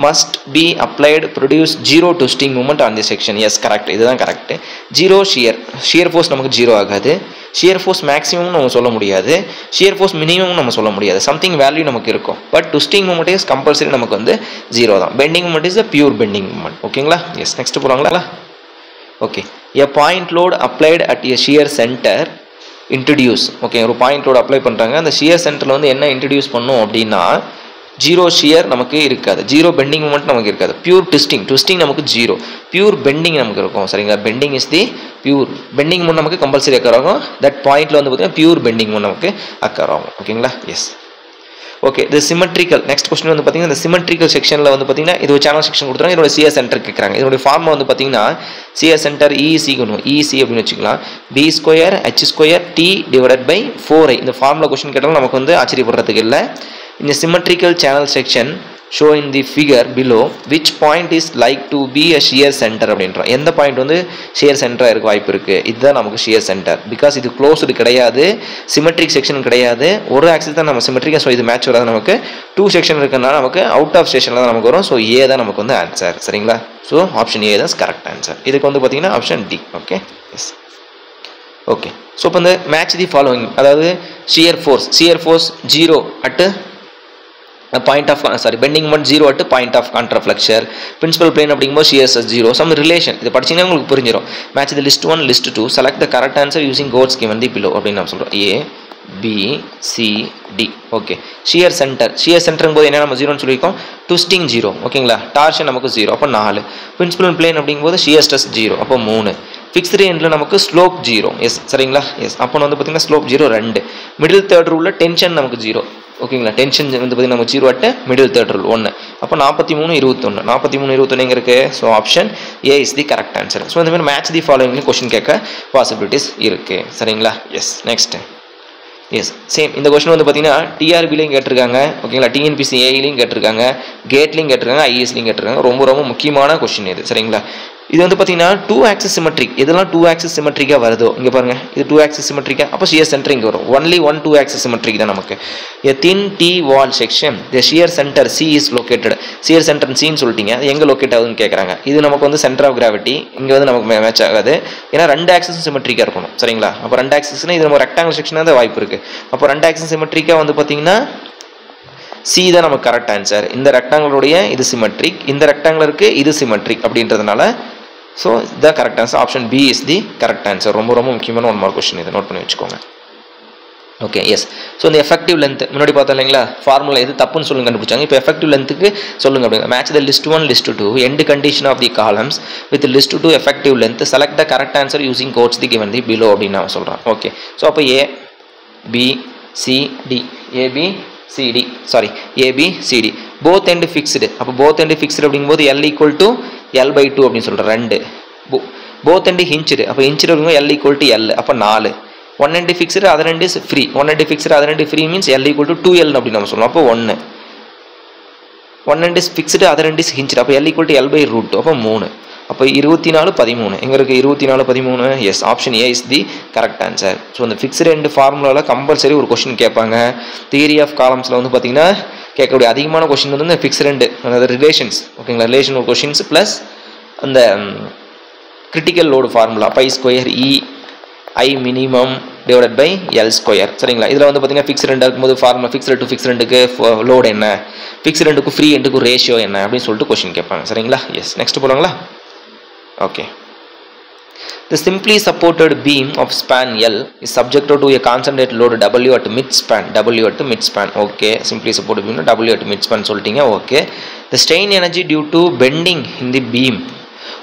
must be applied produce zero twisting moment on this section. Yes, correct. இதுதான் correct. Zero shear force நமக்கு zero ஆகாது. shear force maximum நம்ம சொல்ல முடியாது. shear force minimum நம்ம சொல்ல முடியாது. something value நமக்கு இருக்கும். but twisting moment is compulsory நமக்கு வந்து zero தான். bending moment is a pure bending moment. ஓகேங்களா? yes, next போலாங்களா? okay, a point load applied at a shear center introduce. okay, ஒரு point load apply பண்றாங்க. அந்த shear centerல வந்து என்ன introduce பண்ணும் அப்படினா zero shear நமக்கு இருக்காது. zero bending moment நமக்கு இருக்காது. pure twisting நமக்கு zero. pure bending நமக்கு இருக்கும். சரிங்களா? bending is the pure bending moment நமக்கு compulsory occur ஆகும். that pointல வந்து பாத்தீங்கன்னா pure bending moment நமக்கு occur ஆகும். ஓகேங்களா? yes. okay, the symmetrical next question வந்து பாத்தீங்கன்னா இந்த symmetrical sectionல வந்து பாத்தீங்கன்னா இது ஒரு channel section கொடுத்துறாங்க. இதோட shear center கேக்குறாங்க. இதோட ஃபார்முலா வந்து பாத்தீங்கன்னா shear center EC க்குணும். EC அப்படினு வெச்சுக்கலாம். b square h square t divided by 4i. இந்த ஃபார்முலா क्वेश्चन கேட்டாலும் நமக்கு வந்து ஆச்சரியப்படுறதுக்கு இல்ல. In a symmetrical channel section show in the figure below which point is like to be a shear center அப்படின்றோம். எந்த point வந்து shear center இருக்க வாய்ப்பு இருக்கு? இதுதான் நமக்கு shear center. because இது closed கிடையாது, symmetric section கிடையாது, ஒரு ஆக்சிஸ் தான் நம்ம symmetric. so இது மேட்ச் வராது. நமக்கு two section இருக்கனால நமக்கு out of stationல தான் நமக்கு வரும். so A தான் நமக்கு வந்து ஆன்சர். சரிங்களா? so option A தான் correct answer. இதுக்கு வந்து பாத்தீங்கன்னா option D. okay, yes. okay, so இப்போ இந்த match the following, அதாவது shear force 0 at point of bending moment 0 at point of contraflexure. principal plane அப்படிங்கும்போது shear stress 0. some relation இது படிச்சீங்கன்னா உங்களுக்கு புரிஞ்சிரும். match the list 1 list 2 select the correct answer using codes given the below அப்படின்னு நம்ம சொல்றோம். A B C D. okay, shear center போது என்ன நம்ம 0 னு சொல்லிருக்கோம். twisting 0. ஓகேங்களா? torsion நமக்கு 0 அப்ப 4. principal plane அப்படிங்கும்போது shear stress 0 அப்ப 3. fixed endல நமக்கு slope 0. yes, சரிங்களா? yes, அப்ப வந்து பாத்தீங்கன்னா slope 0 2. middle third ruleல tension நமக்கு 0. ஓகேங்களா? டென்ஷன் வந்து பாத்தீங்கன்னா நமக்கு 0 at middle third rule 1. அப்ப 43 21 43 21 எங்க இருக்கு? So option A is the correct answer. So இந்த மாதிரி மேட்ச் தி ஃபாலோயிங்ல क्वेश्चन கேட்க பாசிபிலிட்டிஸ் இருக்கு. சரிங்களா? Yes, next. எஸ், சேம் இந்த क्वेश्चन வந்து பாத்தீங்கன்னா TRB லயும் கேட்டிருக்காங்க. ஓகேங்களா? TNPC A லயும் கேட்டிருக்காங்க, கேட்லயும் கேட்டிருக்காங்க, IAS லயும் கேட்டிருக்காங்க. ரொம்ப ரொம்ப முக்கியமான क्वेश्चन இது. சரிங்களா? இது வந்து பாத்தீங்கன்னா 2 axis symmetric. இதெல்லாம் 2 axis symmetric வருதோ இங்க பாருங்க. இது 2 axis symmetric. அப்ப shear center இங்க வரும். only 2 axis symmetric தான் நமக்கு. a thin T wall section the shear center C is located. shear center C ன்னு சொல்லிட்டீங்க. அது எங்க லொகேட் ஆகுதுன்னு கேக்குறாங்க. இது நமக்கு வந்து center of gravity. இங்க வந்து நமக்கு மேட்ச் ஆகாது. ஏன்னா 2 axis symmetric இருக்கணும். சரிங்களா? அப்ப 2 axisனா இது நம்ம rectangle section தான் வாய்ப்பு இருக்கு. அப்ப 2 axis symmetric வந்து பாத்தீங்கன்னா C தான் நமக்கு கரெக்ட் ஆன்சர். இந்த ரெக்டாங்கிள் உடைய இது சிமெட்ரிக், இந்த ரெக்டாங்கிளருக்கு இது சிமெட்ரிக் அப்படின்றதுனால so the correct answer option B is the correct answer. ரொம்ப ரொம்ப முக்கியமான one more question இத நோட் பண்ணி வெச்சுக்கோங்க. okay, yes. so the effective length முன்னாடி பார்த்தோம் இல்லீங்களா? ஃபார்முலா எது தப்புன்னு சொல்லுங்க கண்டுபிடிச்சாங்க. இப்போ effective lengthக்கு சொல்லுங்க அப்படிங்க. match the list 1 list 2 end condition of the columns with list 2 effective length select the correct answer using codes the given the below அப்படினு நான் சொல்றேன். okay, so அப்ப A B C D A B C D sorry A B C D both end fixed. அப்ப both end fixed அப்படிங்கும்போது L equal to L by 2 அப்படினு சொல்றேன். 2 both end hinged. அப்ப hinged அப்படிங்கும்போது L equal to L அப்ப 4. one end fixed other end is free. one end fixed other end free means L equal to 2L அப்படி நம்ம சொல்லலாம். அப்ப 1. one end is fixed other end is hinged. அப்ப L equal to L by root 2 அப்ப 3. அப்ப 24 13 எங்க இருக்கு 24 13? yes, option A is the correct answer. so இந்த fixed end ஃபார்முலால கம்பல்சரி ஒரு क्वेश्चन கேட்பாங்க. theory of columnsல வந்து பாத்தீங்கன்னா கேட்கக்கூடிய அதிகமான क्वेश्चन வந்து இந்த fixed end அதாவது ரிலேஷன்ஸ். ஓகேங்களா? ரிலேஷனல் क्वेश्चंस பிளஸ் அந்த critical load formula pi square E I minimum divided by L square. சரிங்களா? இதுல வந்து பாத்தீங்கன்னா fixed end இருக்கும்போது ஃபார்முலா fixed to fixed endக்கு லோட் என்ன, fixed endக்கு ஃப்ரீ endக்கு ரேஷியோ என்ன அப்படி சொல்லிட்டு क्वेश्चन கேட்பாங்க. சரிங்களா? எஸ், நெக்ஸ்ட் போலாங்களா? okay, the simply supported beam of span L is subjected to a concentrated load W at midspan. W at midspan. okay, simply supported beam W at midspan சொல்லிட்டீங்க. okay, the strain energy due to bending in the beam.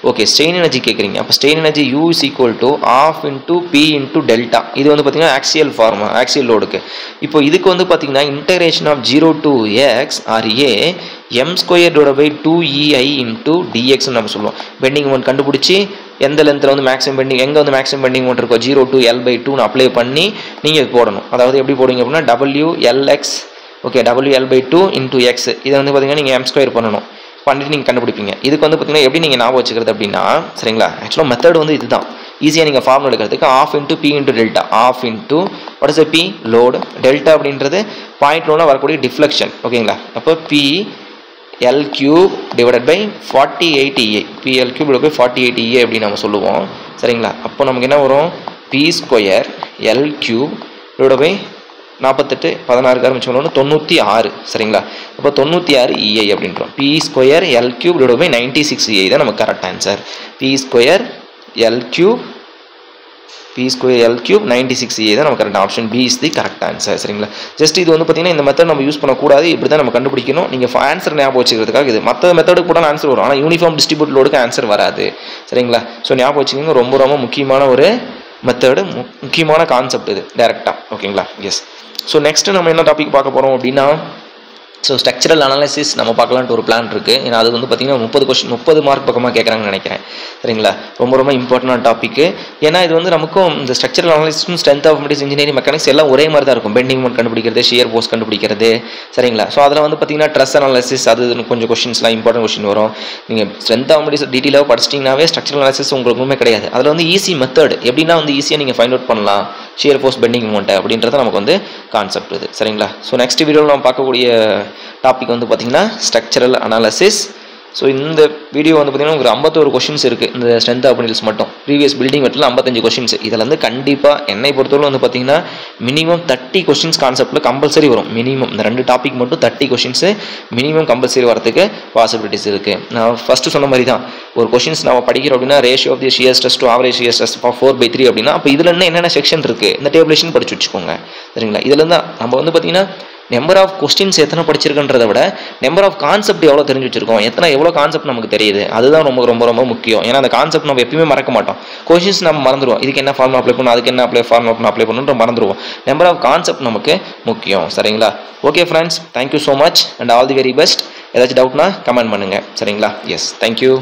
okay, strain energy கேக்குறீங்க. அப்ப strain energy U is equal to half into P into delta. இது வந்து பாத்தீங்கன்னா axial form, axial loadக்கு. இப்போ இதுக்கு வந்து பாத்தீங்கன்னா integration of 0 to x or a m square divided by 2ei into dx ன்னு நம்ம சொல்லுவோம். bending moment கண்டுபிடிச்சி எந்த லென்த்ல வந்து மேக்ஸிமம் பெண்டிங் எங்க வந்து மேக்ஸிமம் பெண்டிங் மோட் இருக்கோ 0 to L by 2 னு அப்ளை பண்ணி நீங்க இது போடணும். அதாவது எப்படி போடுவீங்க அப்படினா WLX okay WL by 2 into x இத வந்து பாத்தீங்கன்னா நீங்க m ஸ்கொயர் பண்ணனும். பண்ணிட்டு நீங்க கண்டுபிடிப்பீங்க. இதுக்கு வந்து பாத்தீங்கன்னா எப்படி நீங்க ஞாபகம் வச்சுக்கிறது அப்படினா சரிங்களா? एक्चुअली மெத்தட் வந்து இதுதான். ஈஸியா நீங்க ஃபார்முலா எடுக்கிறதுக்கு half into p into delta. half into what is the p load delta அப்படின்றது பாயிண்ட் லோனா வரக்கூடிய டிஃப்ளெக்ஷன். ஓகேங்களா? அப்ப p L cube divided by 48EA. PL cube divided by 48EA அப்படின்னு நம்ம சொல்லுவோம். சரிங்களா? அப்போ நமக்கு என்ன வரும்? P square L cube divided by 48 16 ஆரம்பிச்சோம்னா 96. சரிங்களா? அப்போ 96 EA அப்படின்றோம். P square L cube divided by 96 EA தான் நமக்கு correct answer. P square L cube P square L cube 96 EA தான் நமக்கு correct. Option B is the correct answer. சரிங்களா? Just இது வந்து பார்த்தீங்கன்னா இந்த மெத்தட் நம்ம யூஸ் பண்ணக்கூடாது, இப்படி தான் நம்ம கண்டுபிடிக்கணும். நீங்கள் ஆன்சர் ஞாபகம் வச்சுக்கிறதுக்காக இது. மற்ற மெத்தடுக்கு கூட ஆன்சர் வரும், ஆனால் யூனிஃபார்ம் டிஸ்ட்ரிபியூட் லோடுக்கு ஆன்சர் வராது. சரிங்களா? ஸோ ஞாபகம் வச்சுக்கோங்க, ரொம்ப ரொம்ப முக்கியமான ஒரு மெத்தடு, முக்கியமான கான்செப்ட் இது டேரெக்டாக. ஓகேங்களா? எஸ். ஸோ நெக்ஸ்ட் நம்ம என்ன டாபிக் பார்க்க போகிறோம் அப்படின்னா, ஸோ ஸ்ட்ரக்சரல் அனாலிசிஸ் நம்ம பார்க்கலான்ட்டு ஒரு பிளான் இருக்குது. ஏன்னா அது வந்து பார்த்திங்கன்னா 30 மார்க் பக்கமாக கேட்குறாங்கன்னு நினைக்கிறேன். சரிங்களா? ரொம்ப ரொம்ப இம்பார்ட்டன்டான டாப்பிக்கு. ஏன்னா இது வந்து நமக்கும் இந்த ஸ்ட்ரக்சரல் அனாலிசிஸும் strength of materials engineering mechanics எல்லாம் ஒரே மாதிரி தான் இருக்கும். பெண்டிங் மோட் கண்டுபிடிக்கிறது, ஷியர் போர்ஸ் கண்டுபிடிக்கிறது. சரிங்களா? ஸோ அதில் வந்து பார்த்திங்கன்னா ட்ரெஸ் அனாலிசிஸ் அது கொஞ்சம் கொஷின்ஸ்லாம் இம்பார்ட்டன்ட் கொஷின் வரும். நீங்கள் ஸ்ட்ரென்த் ஆஃப் மெட்டீரியல்ஸ் டீட்டெயிலாக படிச்சிட்டிங்கனாவே ஸ்ட்ரக்சரல் அனாலிசிஸ் உங்களுக்கு ஒன்றுமே கிடையாது. அதில் வந்து ஈஸி மெத்தட் எப்படின்னா வந்து ஈஸியாக நீங்கள் ஃபைண்ட் அவுட் பண்ணலாம் ஷியர் ஃபோர்ஸ் பெண்டிங் மோட் அப்படின்றது நமக்கு வந்து கான்செப்ட் இது. சரிங்களா? ஸோ நெக்ஸ்ட் வீடியோவில் நம்ம பார்க்கக்கூடிய டாபிக் வந்து பார்த்தீங்கன்னா ஸ்ட்ரக்சரல் அனாலிசிஸ். ஸோ இந்த வீடியோ வந்து பார்த்தீங்கன்னா ஒரு 51 கொஷின்ஸ் இருக்குது இந்த ஸ்ட்ரென்த் ஆஃப் மெட்டீரியல்ஸ் மட்டும். Previous building material 55 questions. இதில் வந்து கண்டிப்பாக என்னை பொறுத்தவரை வந்து பார்த்தீங்கன்னா மினிமம் 30 கொஷின்ஸ் கான்செப்ட்டில் கம்பல்சரி வரும். மினிமம் இந்த 2 டாபிக் மட்டும் 30 கொஷின்ஸு மினிமம் கம்பல்சரி வரதுக்கு பாசிபிலிட்டிஸ் இருக்குது. நான் ஃபஸ்ட்டு சொன்ன மாதிரி தான், ஒரு கொஷின்ஸ் நம்ம படிக்கிறோம் அப்படின்னா ratio of the shear stress to average shear stress 4/3 அப்படின்னா அப்போ இதில் என்னென்ன செக்ஷன் இருக்குது இந்த டேபிளேஷன் படிச்சு வச்சுக்கோங்க. சரிங்களா? இதில் தான் நம்ம வந்து பார்த்தீங்கன்னா நம்பர் ஆஃப் கொஸ்டின்ஸ் எத்தனை படிச்சிருக்கன்றதை விட நம்பர் ஆஃப் கான்செப்ட் எவ்வளோ தெரிஞ்சு வச்சிருக்கோம், எவ்வளோ கான்செப்ட் நமக்கு தெரியுது, அதுதான் ரொம்ப ரொம்ப ரொம்ப முக்கியம். ஏன்னா அந்த கான்செப்ட் நம்ம எப்பயுமே மறக்க மாட்டோம். கொஸ்டின்ஸ் நம்ம மறந்துடுவோம், இதுக்கு என்ன ஃபார்முலா அப்ளை பண்ணணும், அதுக்கு என்ன ஃபார்முலா அப்ளை பண்ணணுன்ற மறந்துடுவோம். நம்பர் ஆஃப் கான்செப்ட் நமக்கு முக்கியம். சரிங்களா? Okay friends, thank you so much and all the very best. ஏதாச்சும் டவுட்னா கமெண்ட் பண்ணுங்கள். சரிங்களா? Yes, thank you.